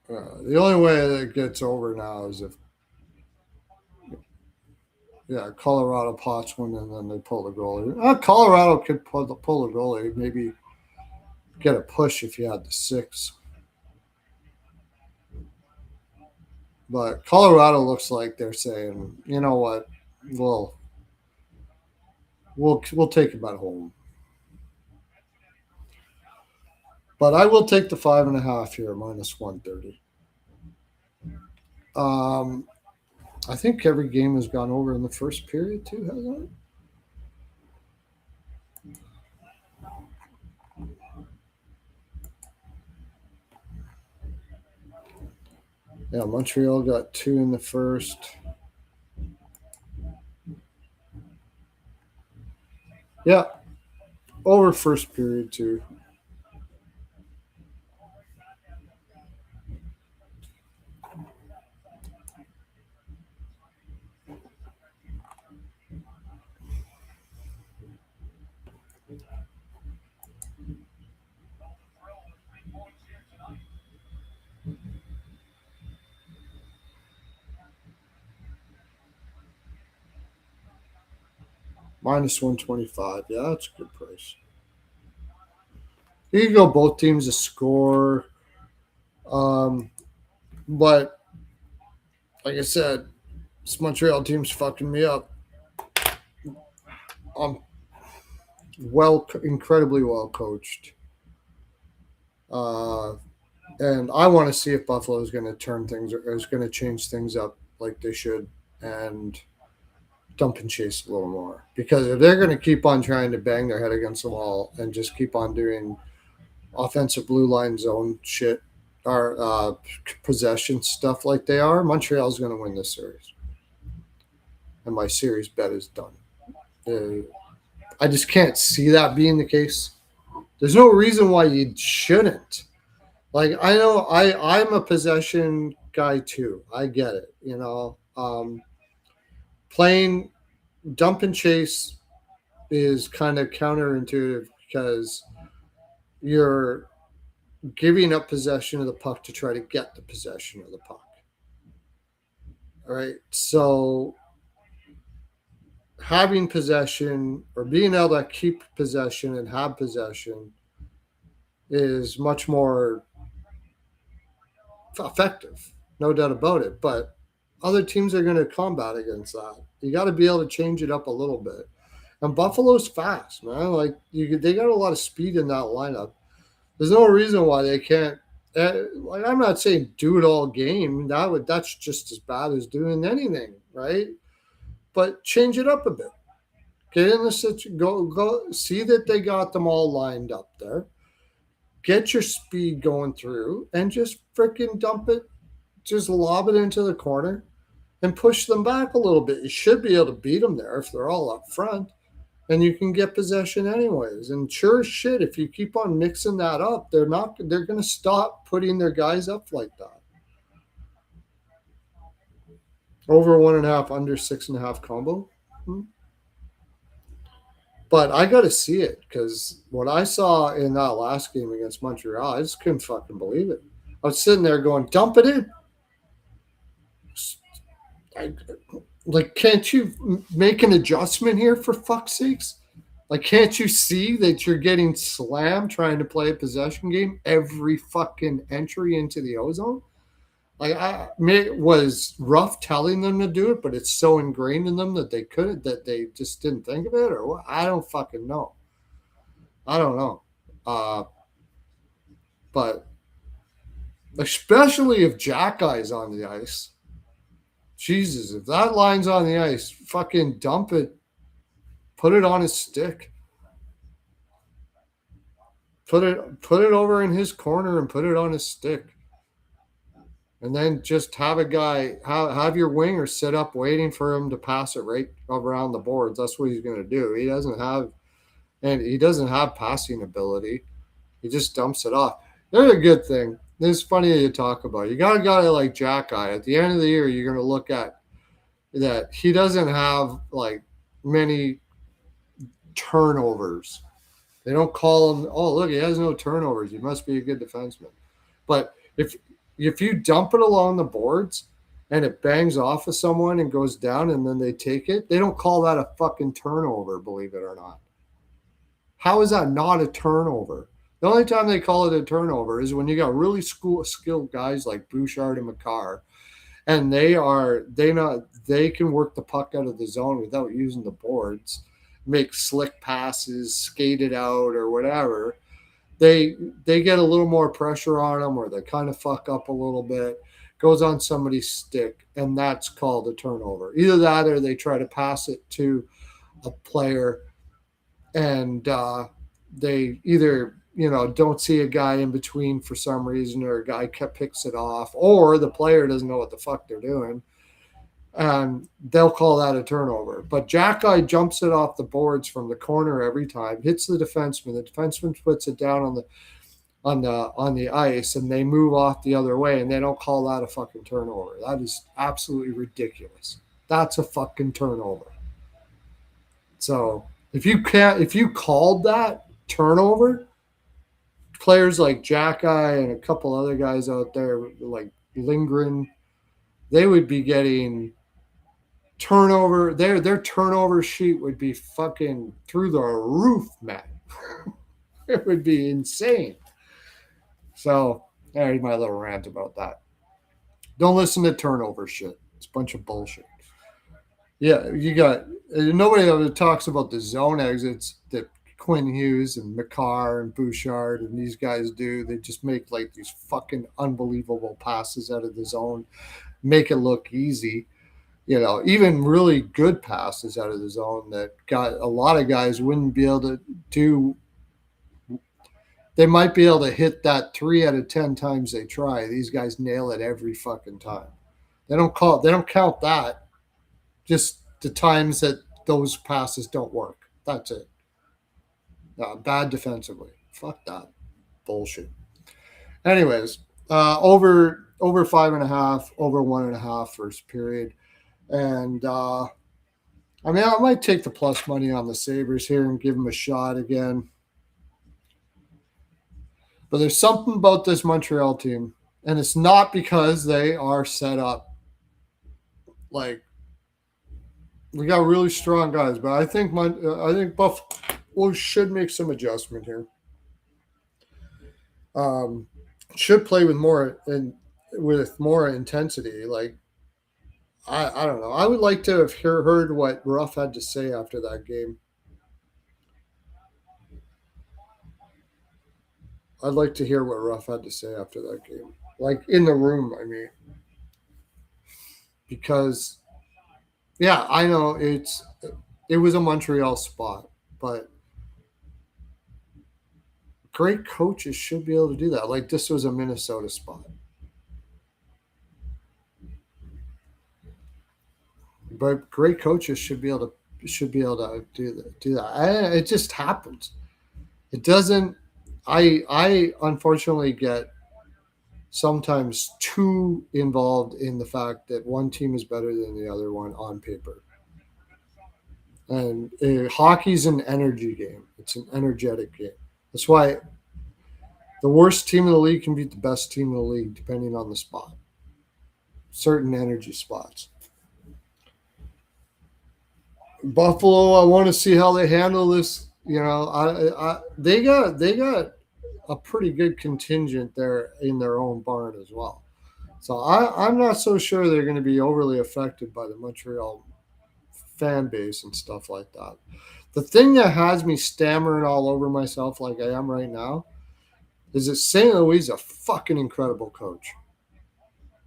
The only way that it gets over now is if, Colorado pots one and then they pull the goalie. Colorado could pull the goalie, maybe get a push if you had the 6. But Colorado looks like they're saying, you know what, we'll take him at home. But I will take the 5.5 here, minus 130. I think every game has gone over in the first period too, hasn't it? Yeah, Montreal got 2 in the first. Yeah, over first period too. Minus 125. Yeah, that's a good price. You can go both teams to score. But like I said, this Montreal team's fucking me up. I'm incredibly well coached. And I want to see if Buffalo is going to turn things or is going to change things up like they should and dump and chase a little more. Because if they're going to keep on trying to bang their head against the wall and just keep on doing offensive blue line zone shit or possession stuff like they are, Montreal's going to win this series. And my series bet is done. I just can't see that being the case. There's no reason why you shouldn't. Like, I know I'm a possession guy too. I get it. Playing dump and chase is kind of counterintuitive because you're giving up possession of the puck to try to get the possession of the puck. All right. So having possession or being able to keep possession and have possession is much more effective, no doubt about it. But other teams are going to combat against that. You got to be able to change it up a little bit. And Buffalo's fast, man. Like they got a lot of speed in that lineup. There's no reason why they can't. Like, I'm not saying do it all game. That's just as bad as doing anything, right? But change it up a bit. Get in the situation. Go see that they got them all lined up there. Get your speed going through and just freaking dump it. Just lob it into the corner and push them back a little bit. You should be able to beat them there if they're all up front. And you can get possession anyways. And sure as shit, if you keep on mixing that up, they're going to stop putting their guys up like that. Over 1.5, under 6.5 combo. But I got to see it because what I saw in that last game against Montreal, I just couldn't fucking believe it. I was sitting there going, dump it in. Like, can't you make an adjustment here for fuck's sakes? Like, can't you see that you're getting slammed trying to play a possession game every fucking entry into the ozone? Like, it was rough telling them to do it, but it's so ingrained in them that they just didn't think of it, or what? I don't fucking know. I don't know. But especially if Jack Guy's on the ice. Jesus, if that line's on the ice, fucking dump it. Put it on his stick. Put it over in his corner and put it on his stick. And then just have a guy, have your winger sit up waiting for him to pass it right around the boards. That's what he's going to do. He doesn't have and he doesn't have passing ability. He just dumps it off. They're a good thing. It's funny that you talk about. You got a guy like Jack Eye. At the end of the year, you're going to look at that he doesn't have like many turnovers. They don't call him, oh, look, he has no turnovers. He must be a good defenseman. But if you dump it along the boards and it bangs off of someone and goes down and then they take it, they don't call that a fucking turnover, believe it or not. How is that not a turnover? The only time they call it a turnover is when you got really skilled guys like Bouchard and Makar, and they can work the puck out of the zone without using the boards, make slick passes, skate it out or whatever. They get a little more pressure on them, or they kind of fuck up a little bit, goes on somebody's stick, and that's called a turnover. Either that or they try to pass it to a player and they either don't see a guy in between for some reason, or a guy picks it off, or the player doesn't know what the fuck they're doing, and they'll call that a turnover. But Jack Eye jumps it off the boards from the corner every time, hits the defenseman puts it down on the ice, and they move off the other way, and they don't call that a fucking turnover. That is absolutely ridiculous. That's a fucking turnover. So if you called that turnover, players like Jack Eye and a couple other guys out there like Lindgren, they would be getting turnover. Their turnover sheet would be fucking through the roof, man. It would be insane. So there's my little rant about that. Don't listen to turnover shit. It's a bunch of bullshit. Yeah, you got nobody ever talks about the zone exits that Quinn Hughes and Makar and Bouchard and these guys do. They just make like these fucking unbelievable passes out of the zone, make it look easy. Even really good passes out of the zone that got a lot of guys wouldn't be able to do. They might be able to hit that 3 out of 10 times they try. These guys nail it every fucking time. They don't count that. Just the times that those passes don't work. That's it. Bad defensively. Fuck that bullshit. Anyways, over 5.5, over 1.5 first period, and I mean I might take the plus money on the Sabres here and give them a shot again. But there's something about this Montreal team, and it's not because they are set up like we got really strong guys, but I think Buffalo should make some adjustment here. Should play with more intensity. Like I don't know. I would like to have heard what Ruff had to say after that game. I'd like to hear what Ruff had to say after that game, like in the room. I mean, because yeah, I know it was a Montreal spot, but great coaches should be able to do that. Like this was a Minnesota spot. But great coaches should be able to do that. It just happens. It doesn't. I unfortunately get sometimes too involved in the fact that one team is better than the other one on paper. And hockey's an energy game. It's an energetic game. That's why the worst team in the league can beat the best team in the league, depending on the spot. Certain energy spots. Buffalo, I want to see how they handle this. They got a pretty good contingent there in their own barn as well. So I'm not so sure they're going to be overly affected by the Montreal fan base and stuff like that. The thing that has me stammering all over myself like I am right now is that St. Louis is a fucking incredible coach.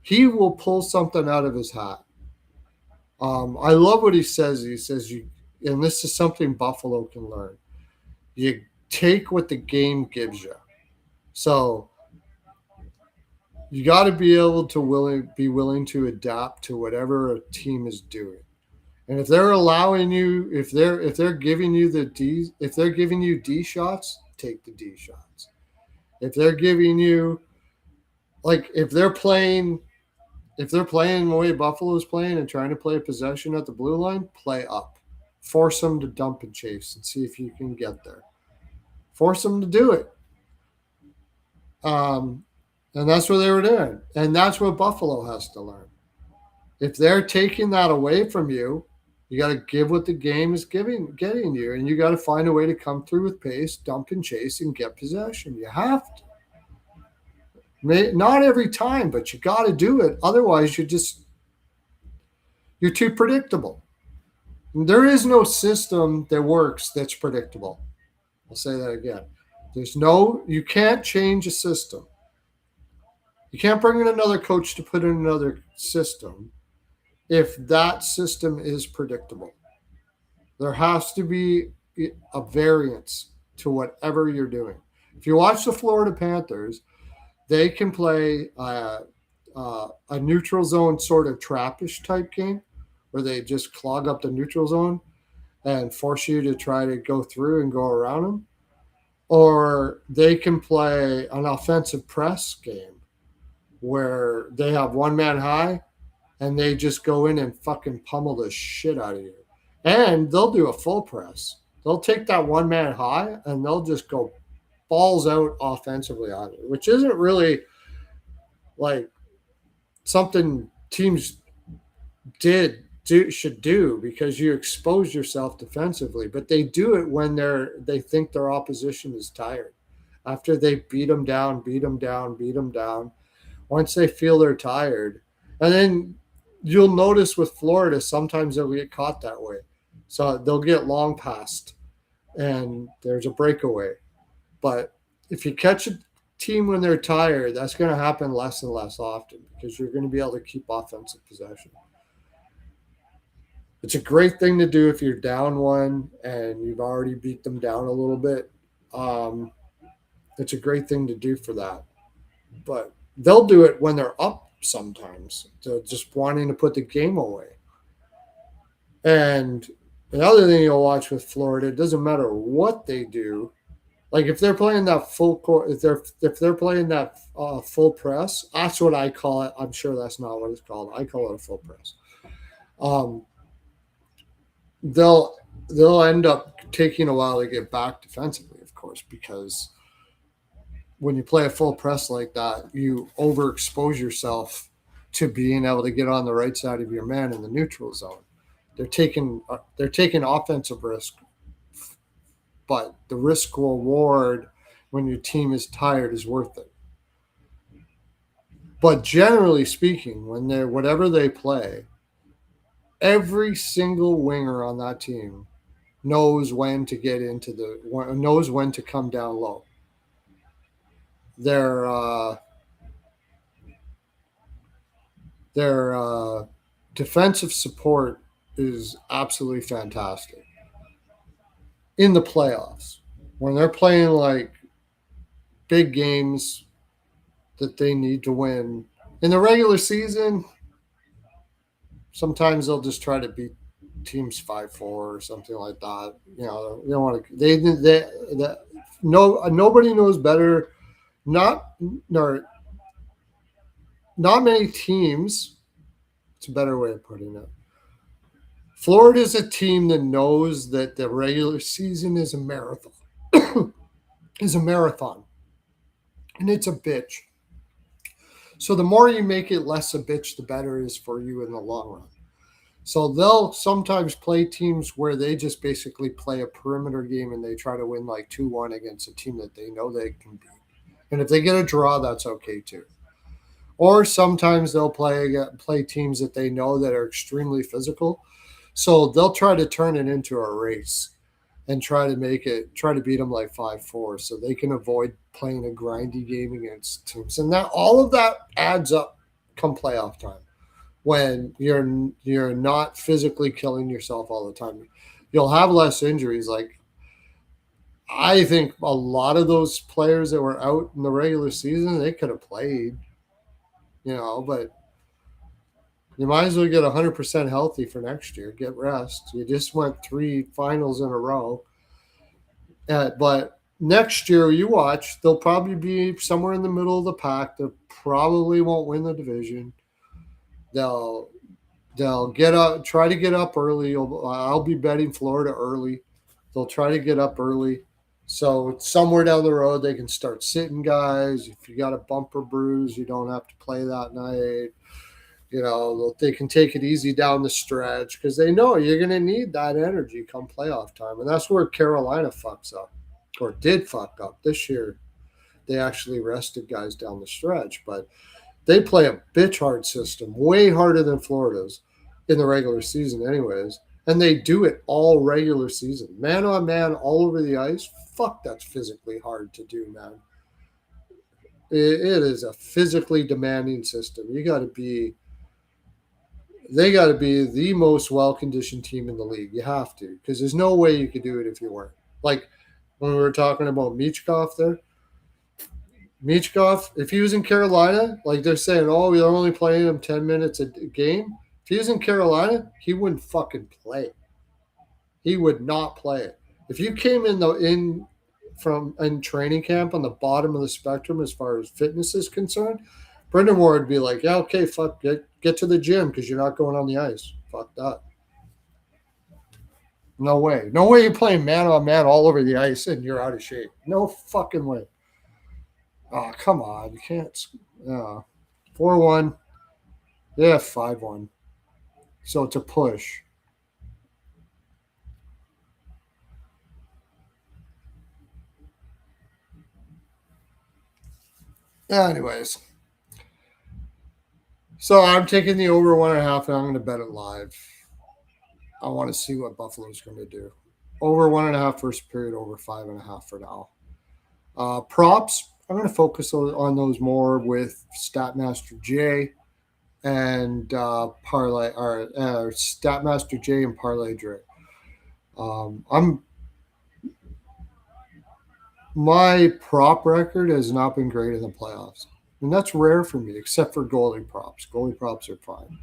He will pull something out of his hat. I love what he says. He says, and this is something Buffalo can learn. You take what the game gives you. So you got to be able to be willing to adapt to whatever a team is doing. And if they're allowing you, if they're giving you the D, if they're giving you D shots, take the D shots. If they're giving you, like, if they're playing the way Buffalo's playing and trying to play a possession at the blue line, play up. Force them to dump and chase and see if you can get there. Force them to do it. And that's what they were doing. And that's what Buffalo has to learn. If they're taking that away from you, you got to give what the game is getting you, and you got to find a way to come through with pace, dump and chase, and get possession. You have to. Not every time, but you got to do it. Otherwise, you're too predictable. There is no system that works that's predictable. I'll say that again. You can't change a system. You can't bring in another coach to put in another system if that system is predictable. There has to be a variance to whatever you're doing. If you watch the Florida Panthers, they can play a neutral zone sort of trappish type game where they just clog up the neutral zone and force you to try to go through and go around them. Or they can play an offensive press game where they have one man high and they just go in and fucking pummel the shit out of you. And they'll do a full press. They'll take that one man high and they'll just go balls out offensively on you, which isn't really like something teams should do because you expose yourself defensively. But they do it when they think their opposition is tired. After they beat them down. Once they feel they're tired, and then you'll notice with Florida, sometimes they'll get caught that way. So they'll get long passed and there's a breakaway. But if you catch a team when they're tired, that's going to happen less and less often because you're going to be able to keep offensive possession. It's a great thing to do if you're down one and you've already beat them down a little bit. It's a great thing to do for that. But they'll do it when they're up sometimes. They're just wanting to put the game away. And another thing you'll watch with Florida, it doesn't matter what they do. Like if they're playing that full court, if they're playing that full press, that's what I call it. I'm sure that's not what it's called. I call it a full press. They'll end up taking a while to get back defensively, of course, because when you play a full press like that, you overexpose yourself to being able to get on the right side of your man in the neutral zone. They're taking offensive risk, but the risk reward when your team is tired is worth it. But generally speaking, whatever they play, every single winger on that team knows when to get knows when to come down low. Their defensive support is absolutely fantastic. In the playoffs, when they're playing like big games that they need to win. In the regular season, sometimes they'll just try to beat teams 5-4 or something like that. You know, they don't want to. Nobody knows better. Not many teams. It's a better way of putting it. Florida is a team that knows that the regular season is a marathon. And it's a bitch. So the more you make it less a bitch, the better it is for you in the long run. So they'll sometimes play teams where they just basically play a perimeter game and they try to win like 2-1 against a team that they know they can beat. And if they get a draw, that's okay too. Or sometimes they'll play teams that they know that are extremely physical. So they'll try to turn it into a race and try to beat them like 5-4 so they can avoid playing a grindy game against teams. And that all of that adds up come playoff time when you're not physically killing yourself all the time. You'll have less injuries. Like I think a lot of those players that were out in the regular season, they could have played, but You might as well get 100% healthy for next year. Get rest. You just went 3 finals in a row. But next year, you watch, they'll probably be somewhere in the middle of the pack. They probably won't win the division. They'll get up, try to get up early. I'll be betting Florida early. They'll try to get up early. So somewhere down the road, they can start sitting guys. If you got a bumper bruise, you don't have to play that night. They can take it easy down the stretch because they know you're going to need that energy come playoff time. And that's where Carolina fucks up or did fuck up this year. They actually rested guys down the stretch, but they play a bitch hard system, way harder than Florida's in the regular season, anyways. And they do it all regular season, man on man, all over the ice. Fuck, that's physically hard to do, man. It is a physically demanding system. They got to be the most well conditioned team in the league. You have to, because there's no way you could do it if you weren't. Like when we were talking about Michkov there, Michkov, if he was in Carolina, like they're saying, oh, we're only playing him 10 minutes a game. If he was in Carolina, he wouldn't fucking play. He would not play it. If you came in training camp on the bottom of the spectrum as far as fitness is concerned, Brendan Moore would be like, yeah, okay, fuck, get to the gym because you're not going on the ice. Fuck that. No way. No way you're playing man on man all over the ice and you're out of shape. No fucking way. Oh, come on. You can't. 4-1. Yeah, 5-1. So it's a push. Anyways. So I'm taking the over 1.5 and I'm going to bet it live. I want to see what Buffalo's going to do. Over 1.5 first period, over 5.5 for now. Props, I'm going to focus on those more with Statmaster J and Parlay, or Statmaster J and Parlay Dre. My prop record has not been great in the playoffs, and that's rare for me, except for goalie props. Goalie props are fine.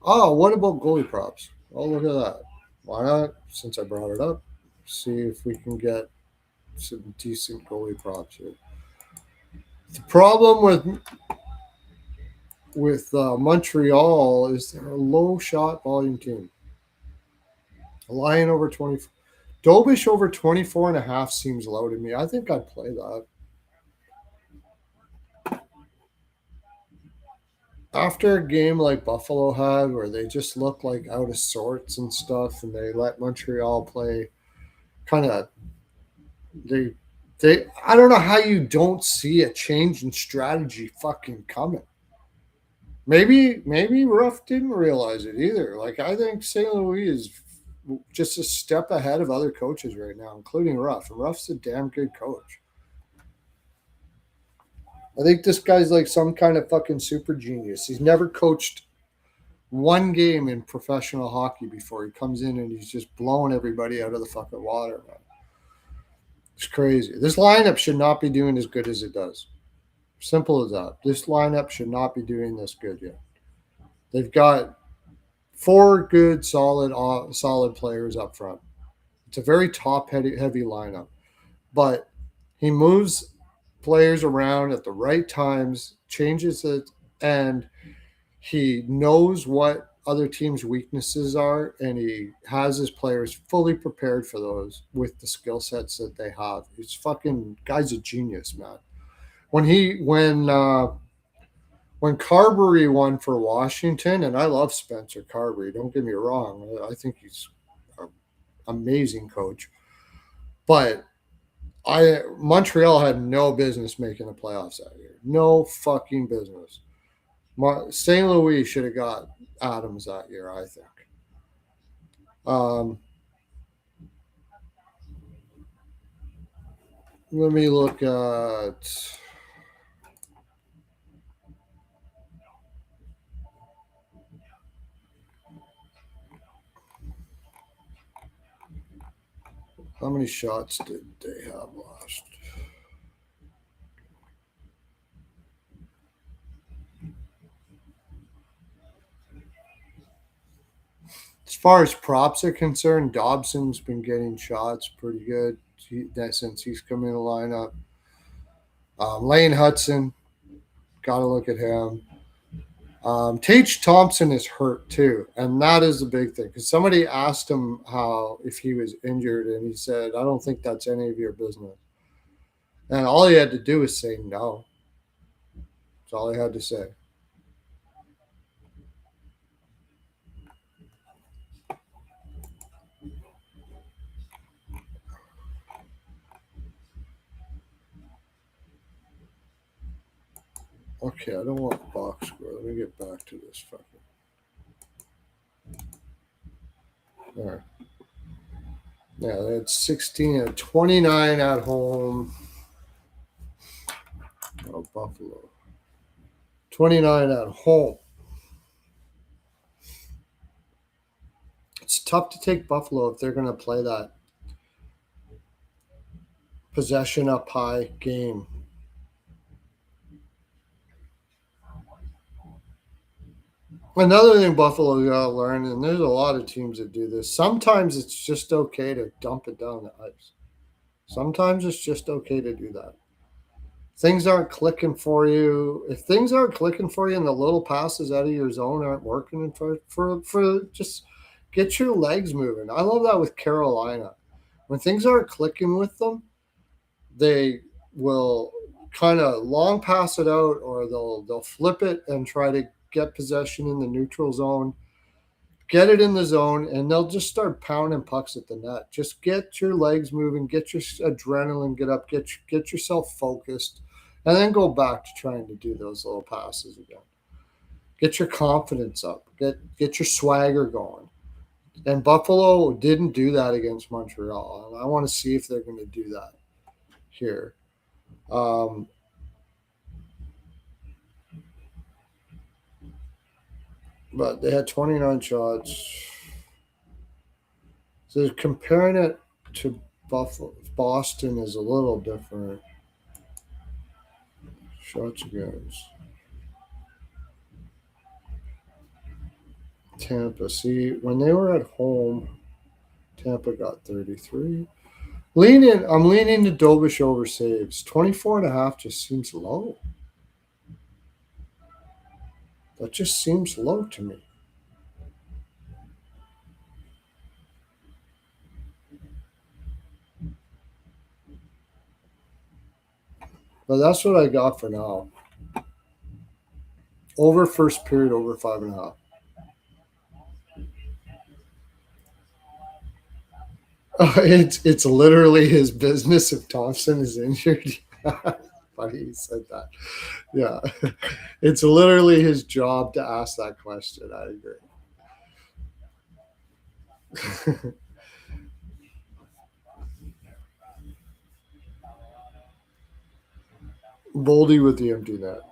Oh, what about goalie props? Oh, look at that. Why not? Since I brought it up, see if we can get some decent goalie props here. The problem with Montreal is they're a low shot volume team. A Lion over 20. Dobish over 24.5 seems low to me. I think I'd play that. After a game like Buffalo had, where they just look like out of sorts and stuff, and they let Montreal play, kind of they I don't know how you don't see a change in strategy fucking coming. Maybe Ruff didn't realize it either. Like I think St. Louis is just a step ahead of other coaches right now, including Ruff. And Ruff's a damn good coach. I think this guy's like some kind of fucking super genius. He's never coached one game in professional hockey before. He comes in and he's just blowing everybody out of the fucking water, man. It's crazy. This lineup should not be doing as good as it does. Simple as that. This lineup should not be doing this good yet. They've got 4 good, solid players up front. It's a very top heavy lineup, but he moves players around at the right times, changes it, and he knows what other teams' weaknesses are, and he has his players fully prepared for those with the skill sets that they have. He's fucking guy's a genius, man. When Carberry won for Washington, and I love Spencer Carberry, don't get me wrong, I think he's an amazing coach, but Montreal had no business making the playoffs that year. No fucking business. St. Louis should have got Adams that year, I think. Let me look at. How many shots did they have last? far as props are concerned, Dobson's been getting shots pretty good since he's come in the lineup. Lane Hudson, got to look at him. Tage Thompson is hurt too, and that is the big thing because somebody asked him how if he was injured, and he said, "I don't think that's any of your business." And all he had to do was say no. That's all he had to say. Okay, I don't want box score. Let me get back to this fucking. All right. Yeah, that's 16 and 29 at home. Oh, Buffalo. 29 at home. It's tough to take Buffalo if they're going to play that possession up high game. Another thing Buffalo got to learn, and there's a lot of teams that do this, sometimes it's just okay to dump it down the ice. Sometimes it's just okay to do that. Things aren't clicking for you. If things aren't clicking for you and the little passes out of your zone aren't working for just get your legs moving. I love that with Carolina. When things aren't clicking with them, they will kind of long pass it out or they'll flip it and try to get possession in the neutral zone, get it in the zone, and they'll just start pounding pucks at the net. Just get your legs moving, get your adrenaline, get up, get yourself focused, and then go back to trying to do those little passes again. Get your confidence up, get your swagger going. And Buffalo didn't do that against Montreal. And I want to see if they're going to do that here. But they had 29 shots. So comparing it to Boston is a little different. Shots against Tampa. See, when they were at home, Tampa got 33. I'm leaning to Dobish over saves. 24.5 just seems low. That just seems low to me. But that's what I got for now. Over first period, over 5.5. It's literally his business if Thompson is injured. Funny you said that. Yeah, it's literally his job to ask that question. I agree. Boldy with the empty net.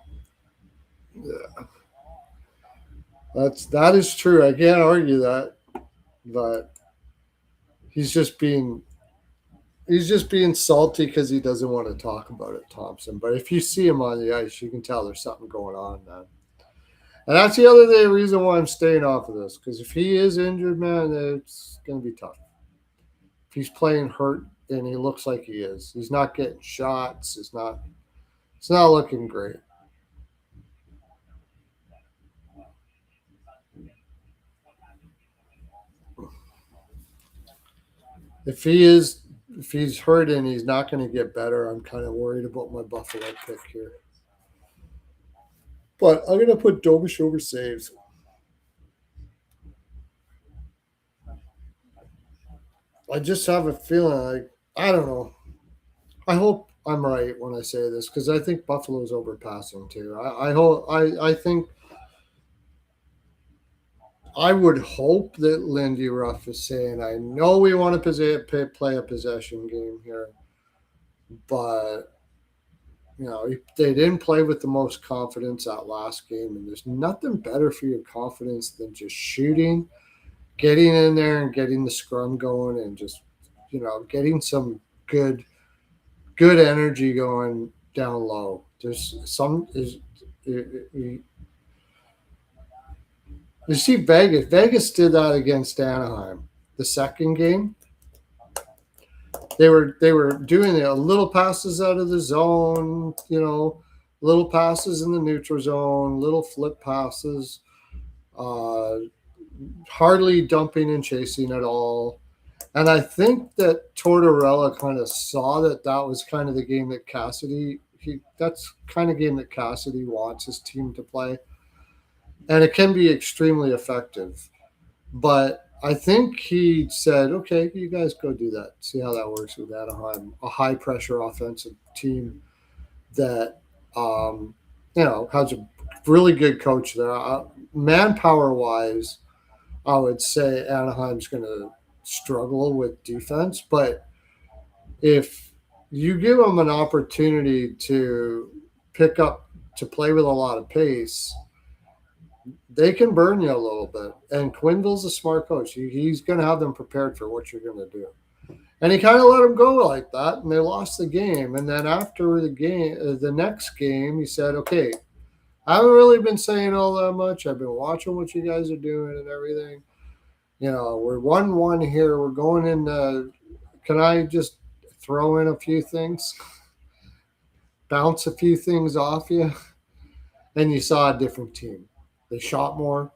Yeah, that is true. I can't argue that, but he's just being salty because he doesn't want to talk about it, Thompson. But if you see him on the ice, you can tell there's something going on, man. And that's the other reason why I'm staying off of this. Because if he is injured, man, it's going to be tough. If he's playing hurt and he looks like he is, he's not getting shots. It's not looking great. If he's hurt and he's not going to get better, I'm kind of worried about my Buffalo pick here. But I'm going to put Dobish over saves. I just have a feeling like I don't know. I hope I'm right when I say this because I think Buffalo's overpassing too. I think I would hope that Lindy Ruff is saying, I know we want to play a possession game here, but they didn't play with the most confidence that last game, and there's nothing better for your confidence than just shooting, getting in there and getting the scrum going, and just getting some good energy going down low. There's some is. You see Vegas. Vegas did that against Anaheim. The second game, they were doing little passes out of the zone, little passes in the neutral zone, little flip passes, uh, hardly dumping and chasing at all. And I think that Tortorella kind of saw that was kind of the game that that's kind of game that Cassidy wants his team to play. And it can be extremely effective. But I think he said, okay, you guys go do that. See how that works with Anaheim, a high pressure offensive team that, has a really good coach there. Manpower wise, I would say Anaheim's going to struggle with defense. But if you give them an opportunity to play with a lot of pace, they can burn you a little bit. And Quenneville's a smart coach. He's going to have them prepared for what you're going to do. And he kind of let them go like that, and they lost the game. And then after the next game, he said, okay, I haven't really been saying all that much. I've been watching what you guys are doing and everything. We're 1-1 here. We're going in. Can I just throw in a few things? Bounce a few things off you? And you saw a different team. They shot more.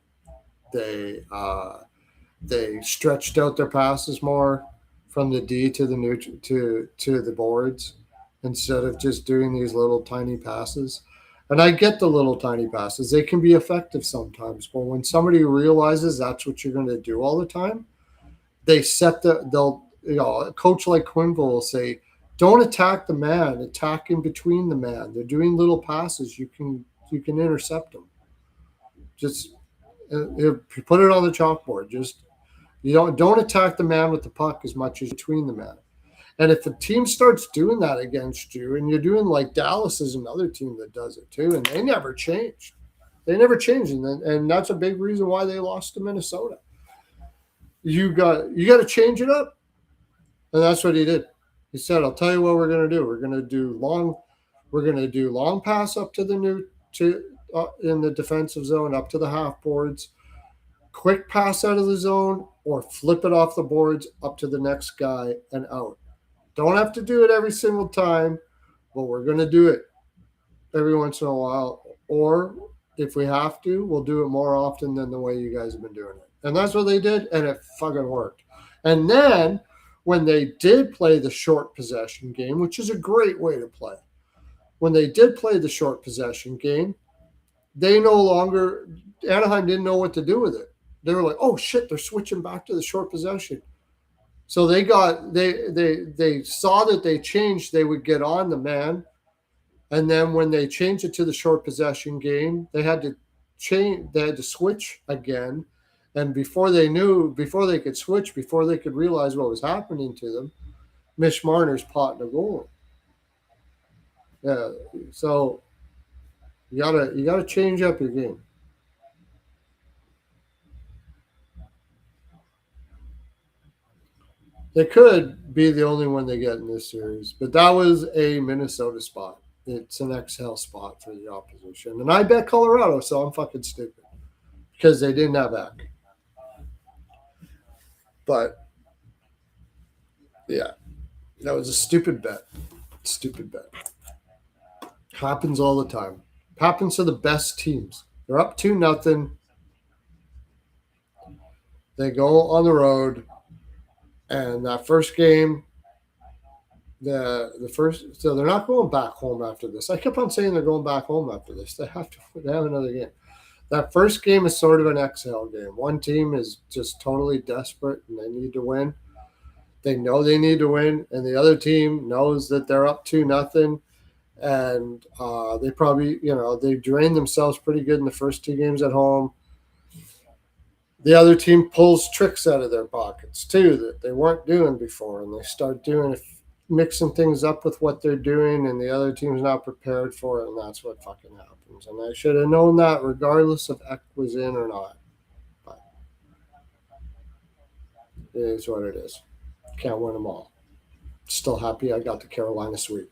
They stretched out their passes more from the D to the neutral to the boards instead of just doing these little tiny passes. And I get the little tiny passes; they can be effective sometimes. But when somebody realizes that's what you're going to do all the time, a coach like Quenneville will say, "Don't attack the man; attack in between the man." They're doing little passes; you can intercept them. Just put it on the chalkboard. Just don't attack the man with the puck as much as between the man. And if the team starts doing that against you, and you're doing like Dallas is another team that does it too, and they never changed. They never changed, and that's a big reason why they lost to Minnesota. You got to change it up, and that's what he did. He said, "I'll tell you what we're going to do. We're going to do long pass up to the in the defensive zone up to the half boards, quick pass out of the zone, or flip it off the boards up to the next guy and out. Don't have to do it every single time, but we're going to do it every once in a while. Or if we have to, we'll do it more often than the way you guys have been doing it." And that's what they did, and it fucking worked. And then when they did play the short possession game, which is a great way to play, when they did play the short possession game, Anaheim didn't know what to do with it. They were like, oh shit, they're switching back to the short possession. So they saw that they changed, they would get on the man. And then when they changed it to the short possession game, they had to switch again. And before they could switch, before they could realize what was happening to them, Mitch Marner's potting a goal. Yeah. So you gotta change up your game. They could be the only one they get in this series, but that was a Minnesota spot. It's an XL spot for the opposition. And I bet Colorado, so I'm fucking stupid because they didn't have back. But yeah, that was a stupid bet. Stupid bet. Happens all the time. Happens to the best teams. They're up 2-0. They go on the road, and that first game, so they're not going back home after this. I kept on saying they're going back home after this. They have another game. That first game is sort of an exhale game. One team is just totally desperate and they need to win. They know they need to win, and the other team knows that they're up 2-0. And they probably, they drained themselves pretty good in the first two games at home. The other team pulls tricks out of their pockets too that they weren't doing before, and they start mixing things up with what they're doing, and the other team's not prepared for it, and that's what fucking happens. And I should have known that regardless if Eck was in or not. But it is what it is. Can't win them all. Still happy I got the Carolina sweep.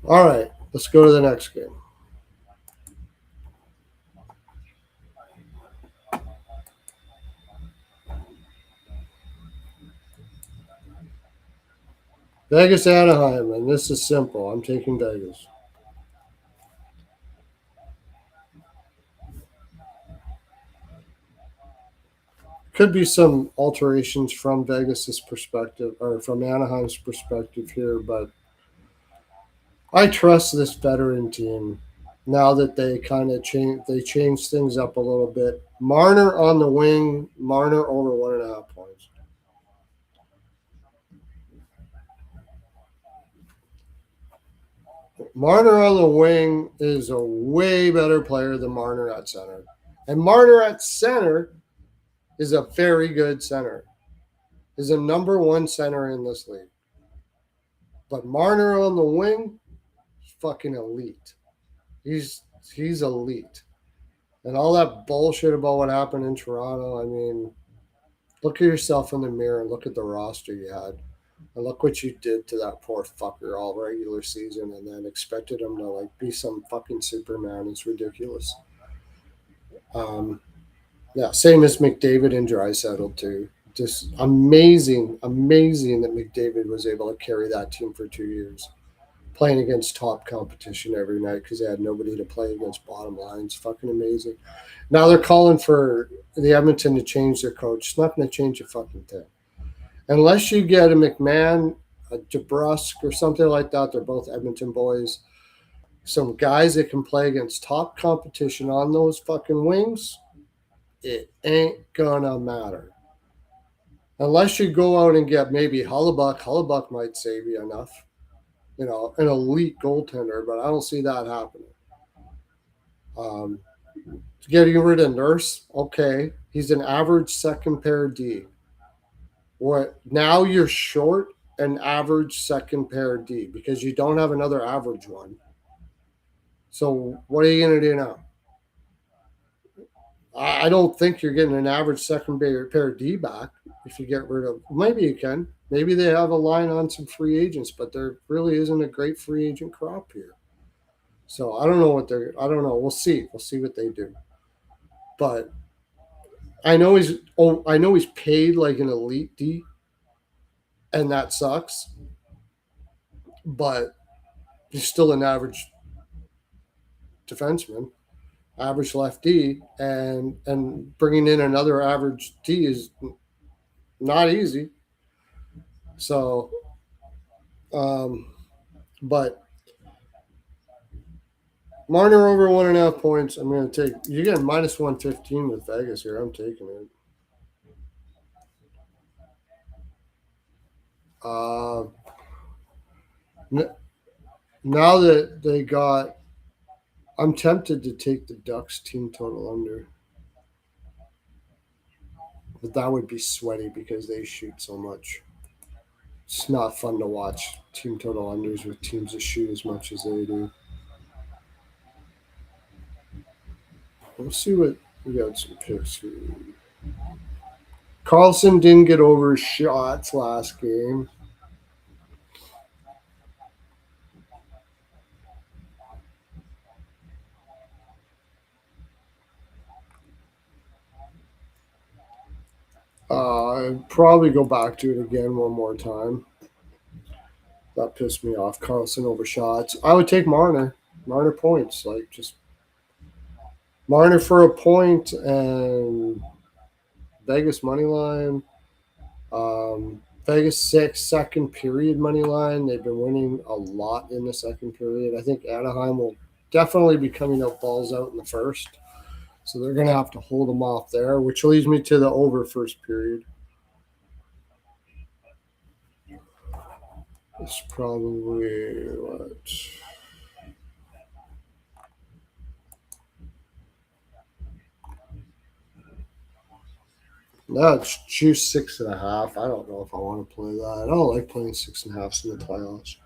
All right, let's go to the next game. Vegas Anaheim, and this is simple. I'm taking Vegas. Could be some alterations from Vegas's perspective or from Anaheim's perspective here, but I trust this veteran team now that they kind of changed things up a little bit. Marner on the wing, Marner over 1.5 points. Marner on the wing is a way better player than Marner at center. And Marner at center is a very good center. Is a number one center in this league. But Marner on the wing is fucking elite. He's he's elite. And all that bullshit about what happened in Toronto, I mean, look at yourself in the mirror and look at the roster you had. And look what you did to that poor fucker all regular season and then expected him to like be some fucking Superman. It's ridiculous. Um, yeah, same as McDavid and Draisaitl too. Just amazing, amazing that McDavid was able to carry that team for 2 years, playing against top competition every night because they had nobody to play against bottom lines. Fucking amazing. Now they're calling for the Edmonton to change their coach. It's not going to change a fucking thing. Unless you get a McMahon, a DeBrusque, or something like that. They're both Edmonton boys. Some guys that can play against top competition on those fucking wings. It ain't gonna matter. Unless you go out and get maybe Hellebuck. Hellebuck might save you enough. You know, an elite goaltender, but I don't see that happening. Um, Getting rid of Nurse, okay. He's an average second pair D. What now you're short an average second pair D because you don't have another average one. So what are you gonna do now? I don't think you're getting an average second pair D back if you get rid of. Maybe you can. Maybe they have a line on some free agents, but there really isn't a great free agent crop here. So I don't know what they're. I don't know. We'll see. We'll see what they do. But I know he's. Oh, I know he's paid like an elite D, and that sucks. But he's still an average defenseman, average lefty, and bringing in another average D is not easy. So, but Marner over 1.5 points. I'm going to take. You get minus 115 with Vegas here. I'm taking it. Uh, Now that they got, I'm tempted to take the Ducks team total under, but that would be sweaty because they shoot so much. It's not fun to watch team total unders with teams that shoot as much as they do. Let's see what we got some picks here. Carlson didn't get over his shots last game. I'd probably go back to it again one more time. That pissed me off. Carlson over shots. I would take Marner. Marner points. Like just Marner for a point and Vegas money line. Vegas six second period money line. They've been winning a lot in the second period. I think Anaheim will definitely be coming out balls out in the first. So they're going to have to hold them off there, which leads me to the over first period. It's probably what? That's juice 6.5. I don't know if I want to play that. I don't like playing 6.5s in the playoffs.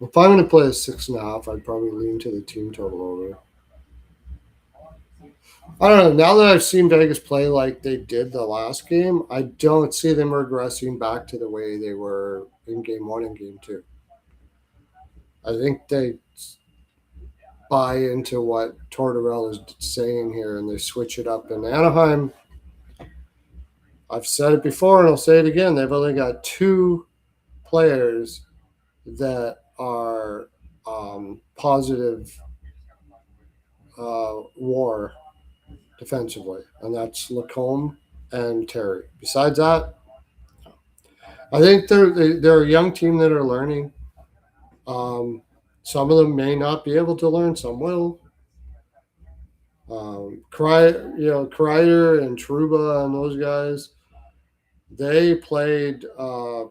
If I'm going to play a 6.5, I'd probably lean to the team total over. I don't know. Now that I've seen Vegas play like they did the last game, I don't see them regressing back to the way they were in game one and game two. I think they buy into what Tortorella is saying here and they switch it up. In Anaheim, I've said it before and I'll say it again. They've only got 2 players that are positive WAR defensively, and that's Lacombe and Terry. Besides that, I think they're a young team that are learning. Some of them may not be able to learn, some will. Kreider and Truba and those guys, they played a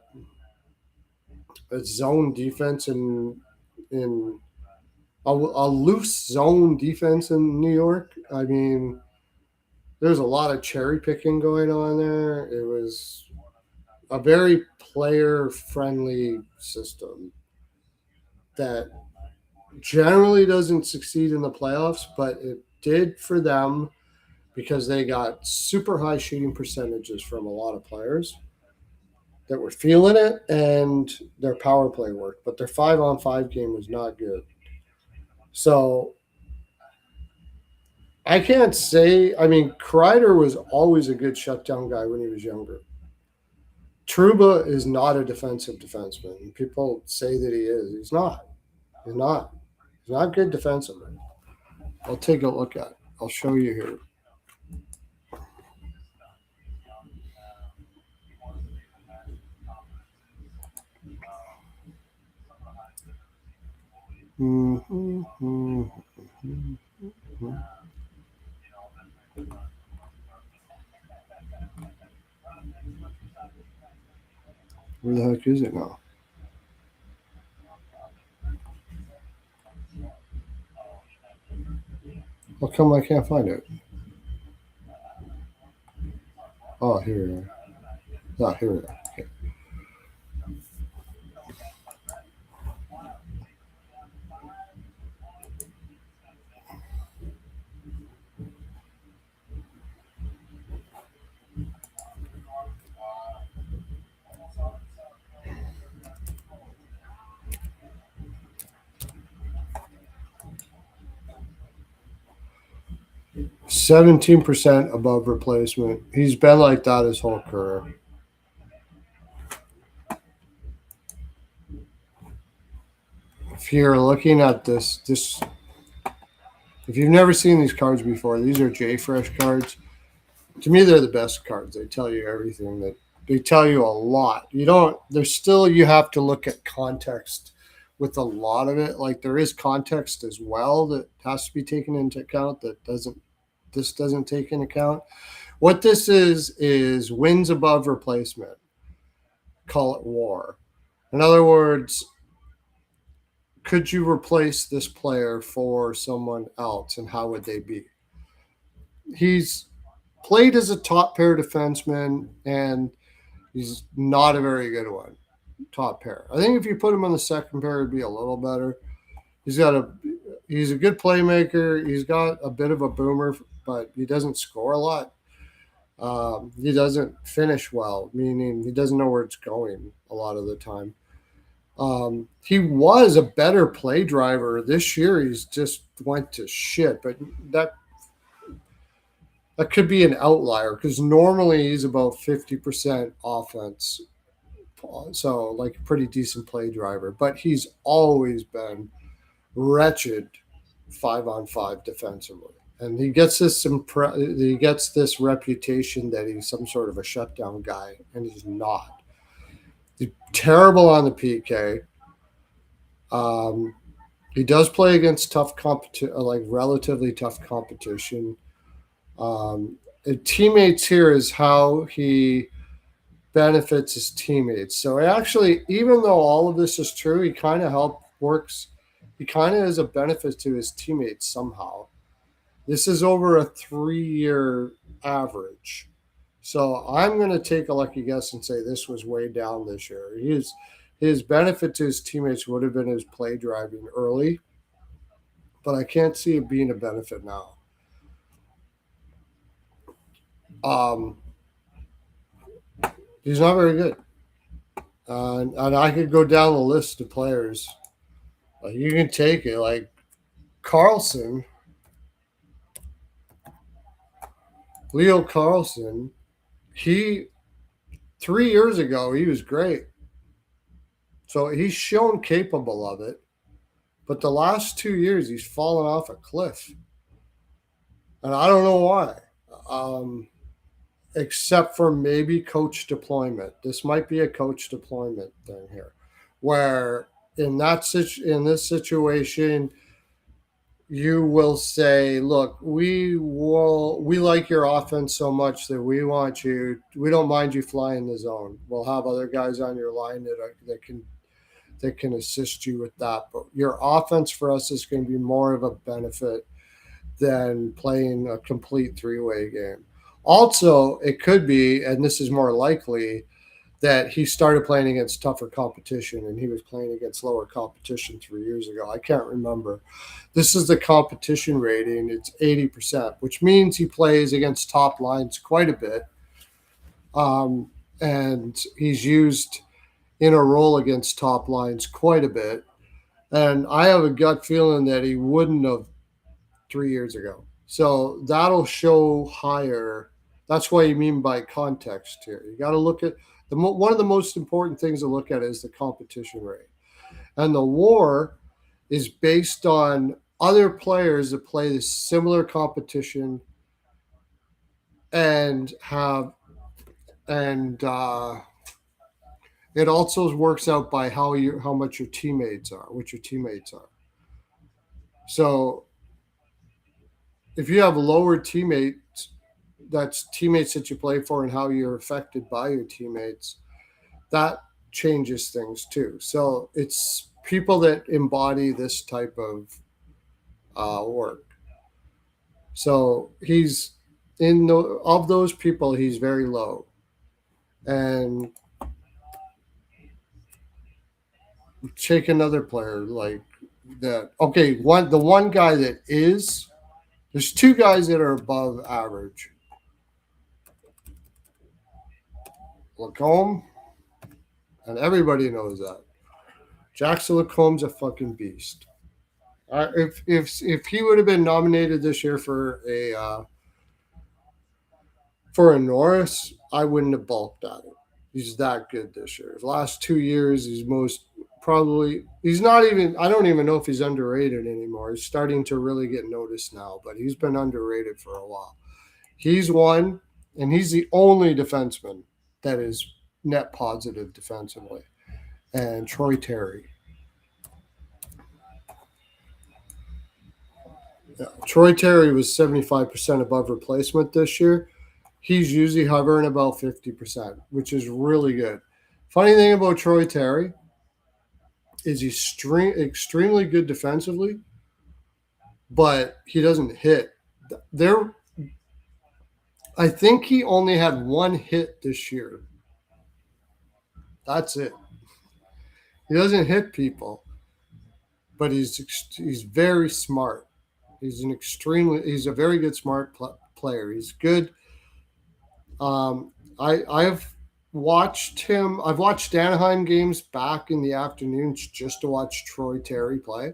zone defense in a loose zone defense in New York. I mean, there's a lot of cherry picking going on there. It was a very player friendly system that generally doesn't succeed in the playoffs, but it did for them because they got super high shooting percentages from a lot of players that were feeling it, and their power play worked, but their 5-on-5 game was not good. So I can't say. I mean, Kreider was always a good shutdown guy when he was younger. Truba is not a defensive defenseman. People say that he is. He's not. He's not. He's not good defensively. I'll take a look at it. I'll show you here. Where the heck is it now? How come I can't find it? Oh, here it is. Ah, here it is. Okay. 17% above replacement. He's been like that his whole career. If you're looking at this, if you've never seen these cards before, these are JFresh cards. To me, they're the best cards. They tell you everything. They tell you a lot. You don't. There's still, you have to look at context with a lot of it. Like, there is context as well that has to be taken into account that this doesn't take into account. What this is wins above replacement. Call it WAR. In other words, could you replace this player for someone else, and how would they be? He's played as a top pair defenseman, and he's not a very good one. Top pair. I think if you put him on the second pair, it'd be a little better. He's a good playmaker. He's got a bit of a boomer, but he doesn't score a lot. He doesn't finish well, meaning he doesn't know where it's going a lot of the time. He was a better play driver this year. He's just went to shit, but that could be an outlier because normally he's about 50% offense, so like a pretty decent play driver. But he's always been wretched 5-on-5 defensively, and he gets this reputation that he's some sort of a shutdown guy, and he's not. He's terrible on the PK. He does play against tough competition, like relatively tough competition. Teammates here is how he benefits his teammates. So actually, even though all of this is true, he kind of works. He kind of is a benefit to his teammates somehow. This is over a 3-year average. So I'm going to take a lucky guess and say this was way down this year. His benefit to his teammates would have been his play driving early, but I can't see it being a benefit now. He's not very good. And I could go down the list of players. You can take it. Like Carlson, Leo Carlson, He 3 years ago he was great. So he's shown capable of it. But the last 2 years he's fallen off a cliff. And I don't know why. Except for maybe coach deployment. This might be a coach deployment thing here, where in this situation, you will say, "Look, we like your offense so much that we don't mind you flying the zone. We'll have other guys on your line that can assist you with that. But your offense for us is going to be more of a benefit than playing a complete three-way game." Also, it could be, and this is more likely, that he started playing against tougher competition and he was playing against lower competition 3 years ago. I can't remember. This is the competition rating. It's 80%, which means he plays against top lines quite a bit. And he's used in a role against top lines quite a bit. And I have a gut feeling that he wouldn't have 3 years ago. So that'll show higher. That's what you mean by context here. You got to look at one of the most important things to look at is the competition rate. And the WAR is based on other players that play this similar competition and it also works out by how much your teammates are, what your teammates are. So if you have lower teammates, that's teammates that you play for and how you're affected by your teammates, that changes things too. So it's people that embody this type of work. So he's of those people, he's very low. And take another player like that. Okay, the one guy that is, there's two guys that are above average. Lacombe, and everybody knows that. Jackson Lacombe's a fucking beast. If he would have been nominated this year for a Norris, I wouldn't have balked at it. He's that good this year. His last 2 years, he's not even, I don't even know if he's underrated anymore. He's starting to really get noticed now, but he's been underrated for a while. He's one, and he's the only defenseman that is net positive defensively. And Troy Terry. Yeah, Troy Terry was 75% above replacement this year. He's usually hovering about 50%, which is really good. Funny thing about Troy Terry is he's extremely good defensively, but he doesn't hit. I think he only had one hit this year. That's it. He doesn't hit people, but he's very smart. He's a very good smart player. He's good. I've watched him. I've watched Anaheim games back in the afternoons just to watch Troy Terry play,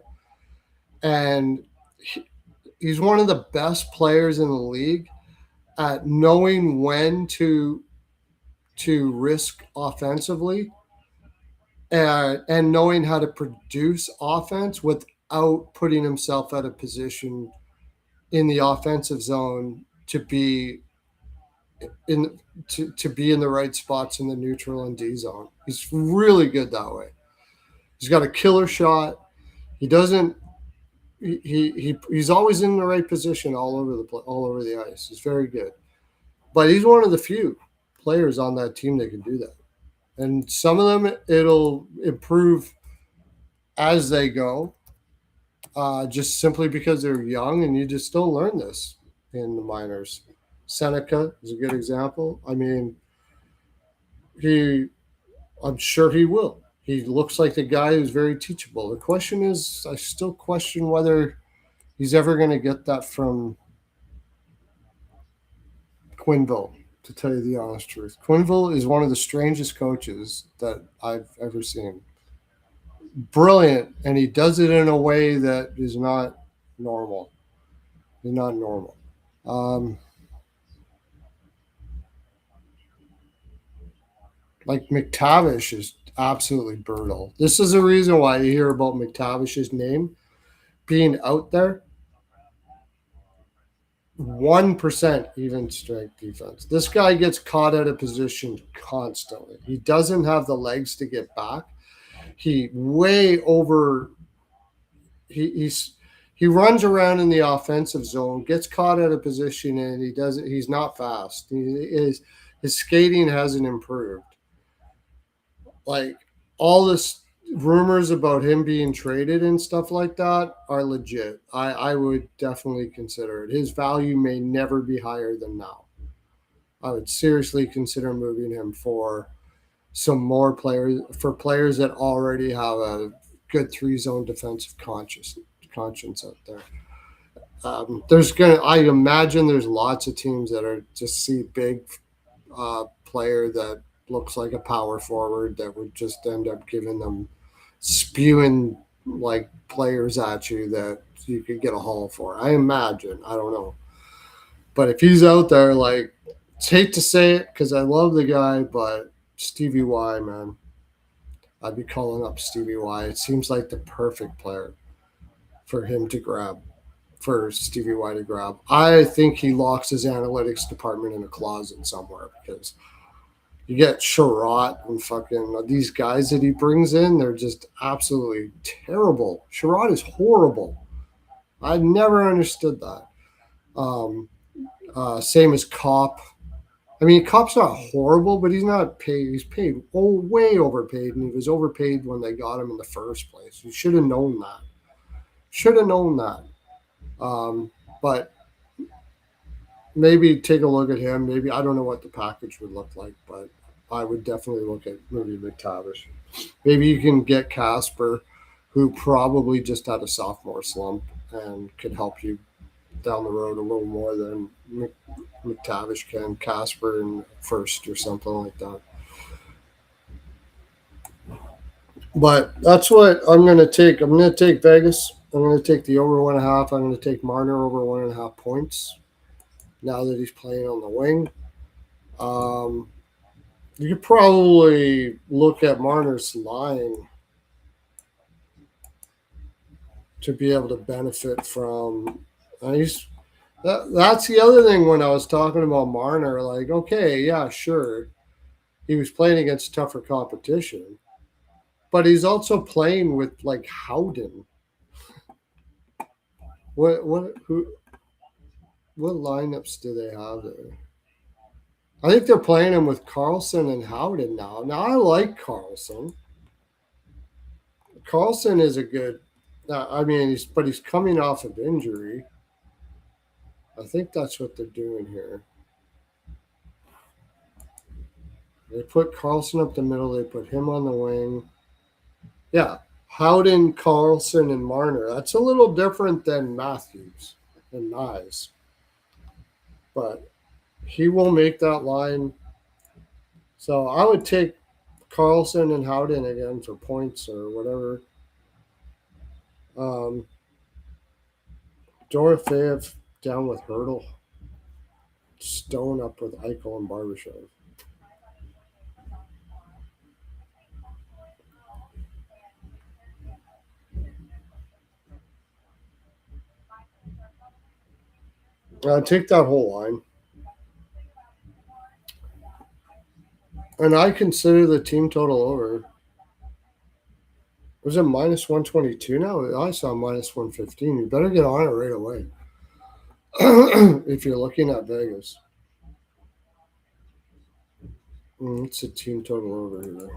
and he's one of the best players in the league at knowing when to risk offensively and knowing how to produce offense without putting himself at a position in the offensive zone to be in the right spots in the neutral and D zone. He's really good that way. He's got a killer shot. He doesn't. He's always in the right position all over the ice. He's very good, but he's one of the few players on that team that can do that. And some of them it'll improve as they go, just simply because they're young, and you just don't learn this in the minors. Seneca is a good example. I mean, I'm sure he will. He looks like the guy who's very teachable. The question is, I still question whether he's ever going to get that from Quenneville, to tell you the honest truth. Quenneville is one of the strangest coaches that I've ever seen. Brilliant, and he does it in a way that is not normal. He's not normal. Like McTavish is absolutely brutal. This is the reason why you hear about McTavish's name being out there. 1% even strength defense. This guy gets caught out of position constantly. He doesn't have the legs to get back. He way over he's he runs around in the offensive zone, gets caught out of position, and he's not fast. His skating hasn't improved. Like all this rumors about him being traded and stuff like that are legit. I would definitely consider it. His value may never be higher than now. I would seriously consider moving him for some more players, for players that already have a good three zone defensive conscience out there. I imagine there's lots of teams that are just see big player that looks like a power forward that would just end up giving them spewing like players at you that you could get a haul for. I imagine. I don't know. But if he's out there, like, it's hate to say it because I love the guy, but Stevie Y, man, I'd be calling up Stevie Y. It seems like the perfect player for him to grab, for Stevie Y to grab. I think he locks his analytics department in a closet somewhere because you get Sherratt and fucking these guys that he brings in, they're just absolutely terrible. Sherratt is horrible. I never understood that. Um, Same as Cop. I mean, Cop's not horrible, but he's not paid. He's paid way overpaid, and he was overpaid when they got him in the first place. You should have known that. Should have known that. Um, but maybe take a look at him. Maybe I don't know what the package would look like, but I would definitely look at maybe McTavish. Maybe you can get Casper, who probably just had a sophomore slump and could help you down the road a little more than McTavish can. Casper in first or something like that. But that's what I'm going to take. I'm going to take Vegas. I'm going to take the over 1.5. I'm going to take Marner over 1.5 points now that he's playing on the wing. You could probably look at Marner's line to be able to benefit from. That's the other thing when I was talking about Marner. Like, okay, yeah, sure, he was playing against tougher competition, but he's also playing with like Howden. What lineups do they have there? I think they're playing him with Carlson and Howden now. Now I like Carlson. Carlson is a good. I mean, he's coming off of injury. I think that's what they're doing here. They put Carlson up the middle. They put him on the wing. Yeah, Howden, Carlson, and Marner. That's a little different than Matthews and Nyes, but he will make that line. So I would take Carlson and Howden again for points or whatever. Um, Dorofeyev down with Hurdle. Stone up with Eichel and Barbashev. Take that whole line. And I consider the team total over. Was it minus 122 now? I saw minus 115. You better get on it right away if you're looking at Vegas. It's a team total over here.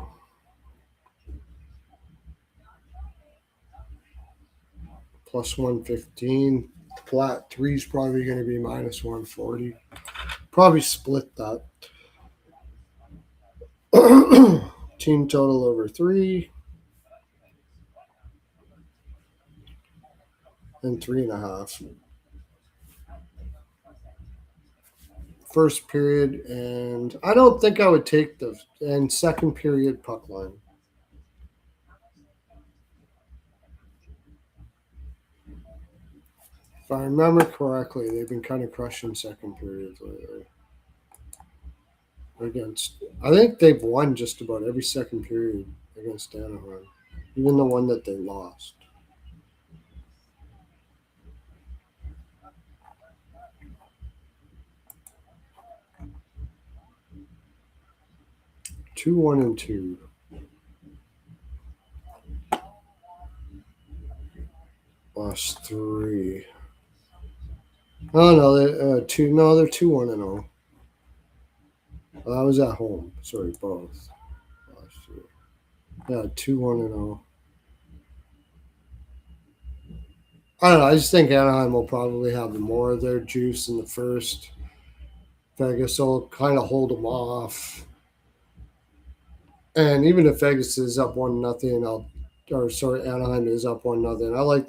Plus 115. Flat three is probably going to be minus 140. Probably split that. Team total over 3 and 3.5. First period, and I don't think I would take the and second period puck line. If I remember correctly, they've been kind of crushing second periods lately. against. I think they've won just about every second period against Anaheim, even the one that they lost. Two, 1-2. Lost 3. Oh no, they two. No, they're 2-1-0. I was at home. Sorry, both. Last year. Yeah, 2-1-0. I don't know. I just think Anaheim will probably have more of their juice in the first. Vegas will kind of hold them off. And even if Vegas is up 1-0, Anaheim is up 1-0. I like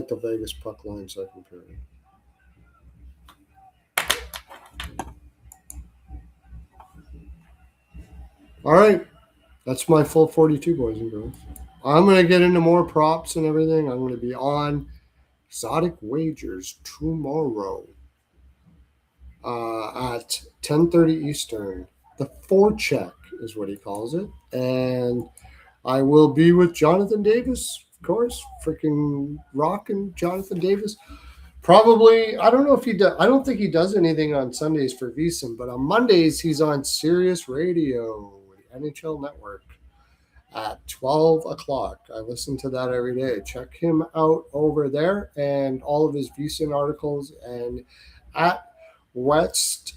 the Vegas puck line second period. All right, that's my full 42, boys and girls. I'm gonna get into more props and everything. I'm gonna be on exotic wagers tomorrow at 10:30 Eastern. The forecheck is what he calls it, and I will be with Jonathan Davis, of course, freaking rocking Jonathan Davis. Probably, I don't know if he does. I don't think he does anything on Sundays for VSiN, but on Mondays he's on Sirius Radio, the NHL Network, at 12 o'clock. I listen to that every day. Check him out over there and all of his VSiN articles, and at West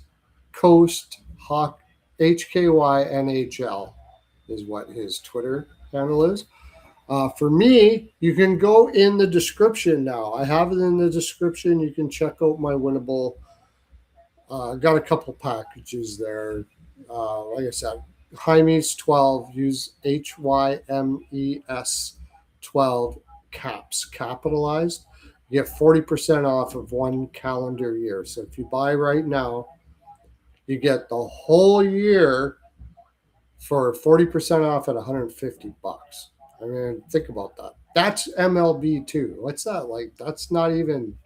Coast Hawk HKY NHL is what his Twitter handle is. For me, you can go in the description now. I have it in the description. You can check out my winnable. Got a couple packages there. Like I said, Hymes 12. Use HYMES 12 caps capitalized. You get 40% off of one calendar year. So if you buy right now, you get the whole year for 40% off at $150. I mean, think about that. That's MLB too. What's that like? That's not even.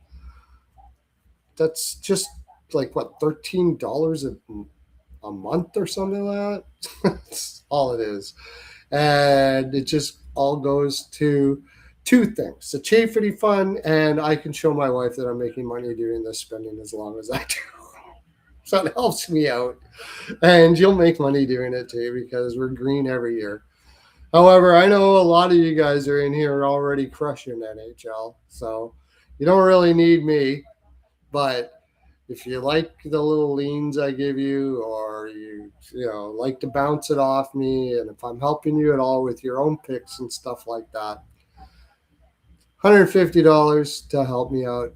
That's just like what, $13 a month or something like that. That's all it is, and it just all goes to two things: the Chafety Fund, and I can show my wife that I'm making money doing this, spending as long as I do. So it helps me out, and you'll make money doing it too because we're green every year. However, I know a lot of you guys are in here already crushing NHL, so you don't really need me. But if you like the little leans I give you, or you like to bounce it off me, and if I'm helping you at all with your own picks and stuff like that, $150 to help me out,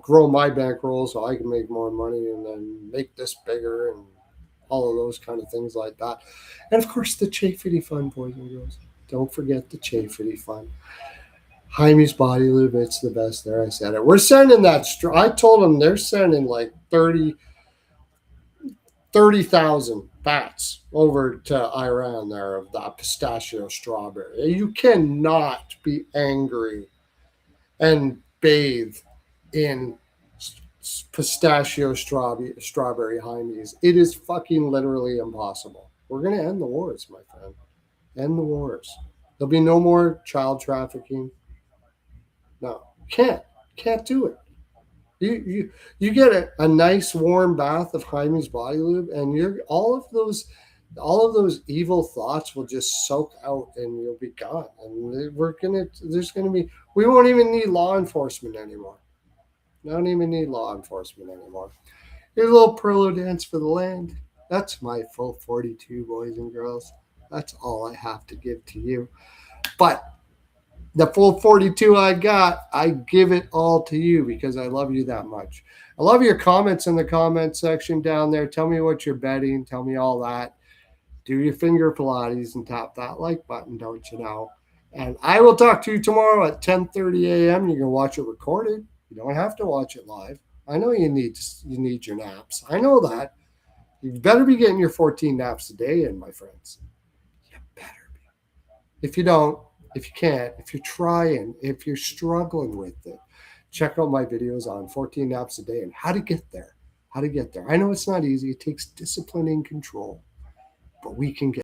grow my bankroll so I can make more money and then make this bigger and all of those kind of things like that. And of course, the Chafety Fund, boys and girls. Don't forget the Chafety Fund. Hymes Body Lube, it's the best. There, I said it. We're sending that. I told them they're sending like 30,000 bats over to Iran there of that pistachio strawberry. You cannot be angry and bathe in pistachio strawberry Hymes. It is fucking literally impossible. We're going to end the wars, my friend. End the wars. There'll be no more child trafficking. No, can't do it. You get a nice warm bath of Hymes Body Lube, and you're all of those evil thoughts will just soak out, and you'll be gone. And we won't even need law enforcement anymore. I don't even need law enforcement anymore. Here's a little Pearlo dance for the land. That's my full 42, boys and girls. That's all I have to give to you. But the full 42 I got, I give it all to you because I love you that much. I love your comments in the comment section down there. Tell me what you're betting. Tell me all that. Do your finger Pilates and tap that like button, don't you know? And I will talk to you tomorrow at 10:30 a.m. You can watch it recorded. You don't have to watch it live. I know you need your naps. I know that. You better be getting your 14 naps a day in, my friends. You better be. If you don't, if you can't, if you're trying, if you're struggling with it, check out my videos on 14 naps a day and how to get there. how to get there. I know it's not easy. It takes discipline and control, but we can get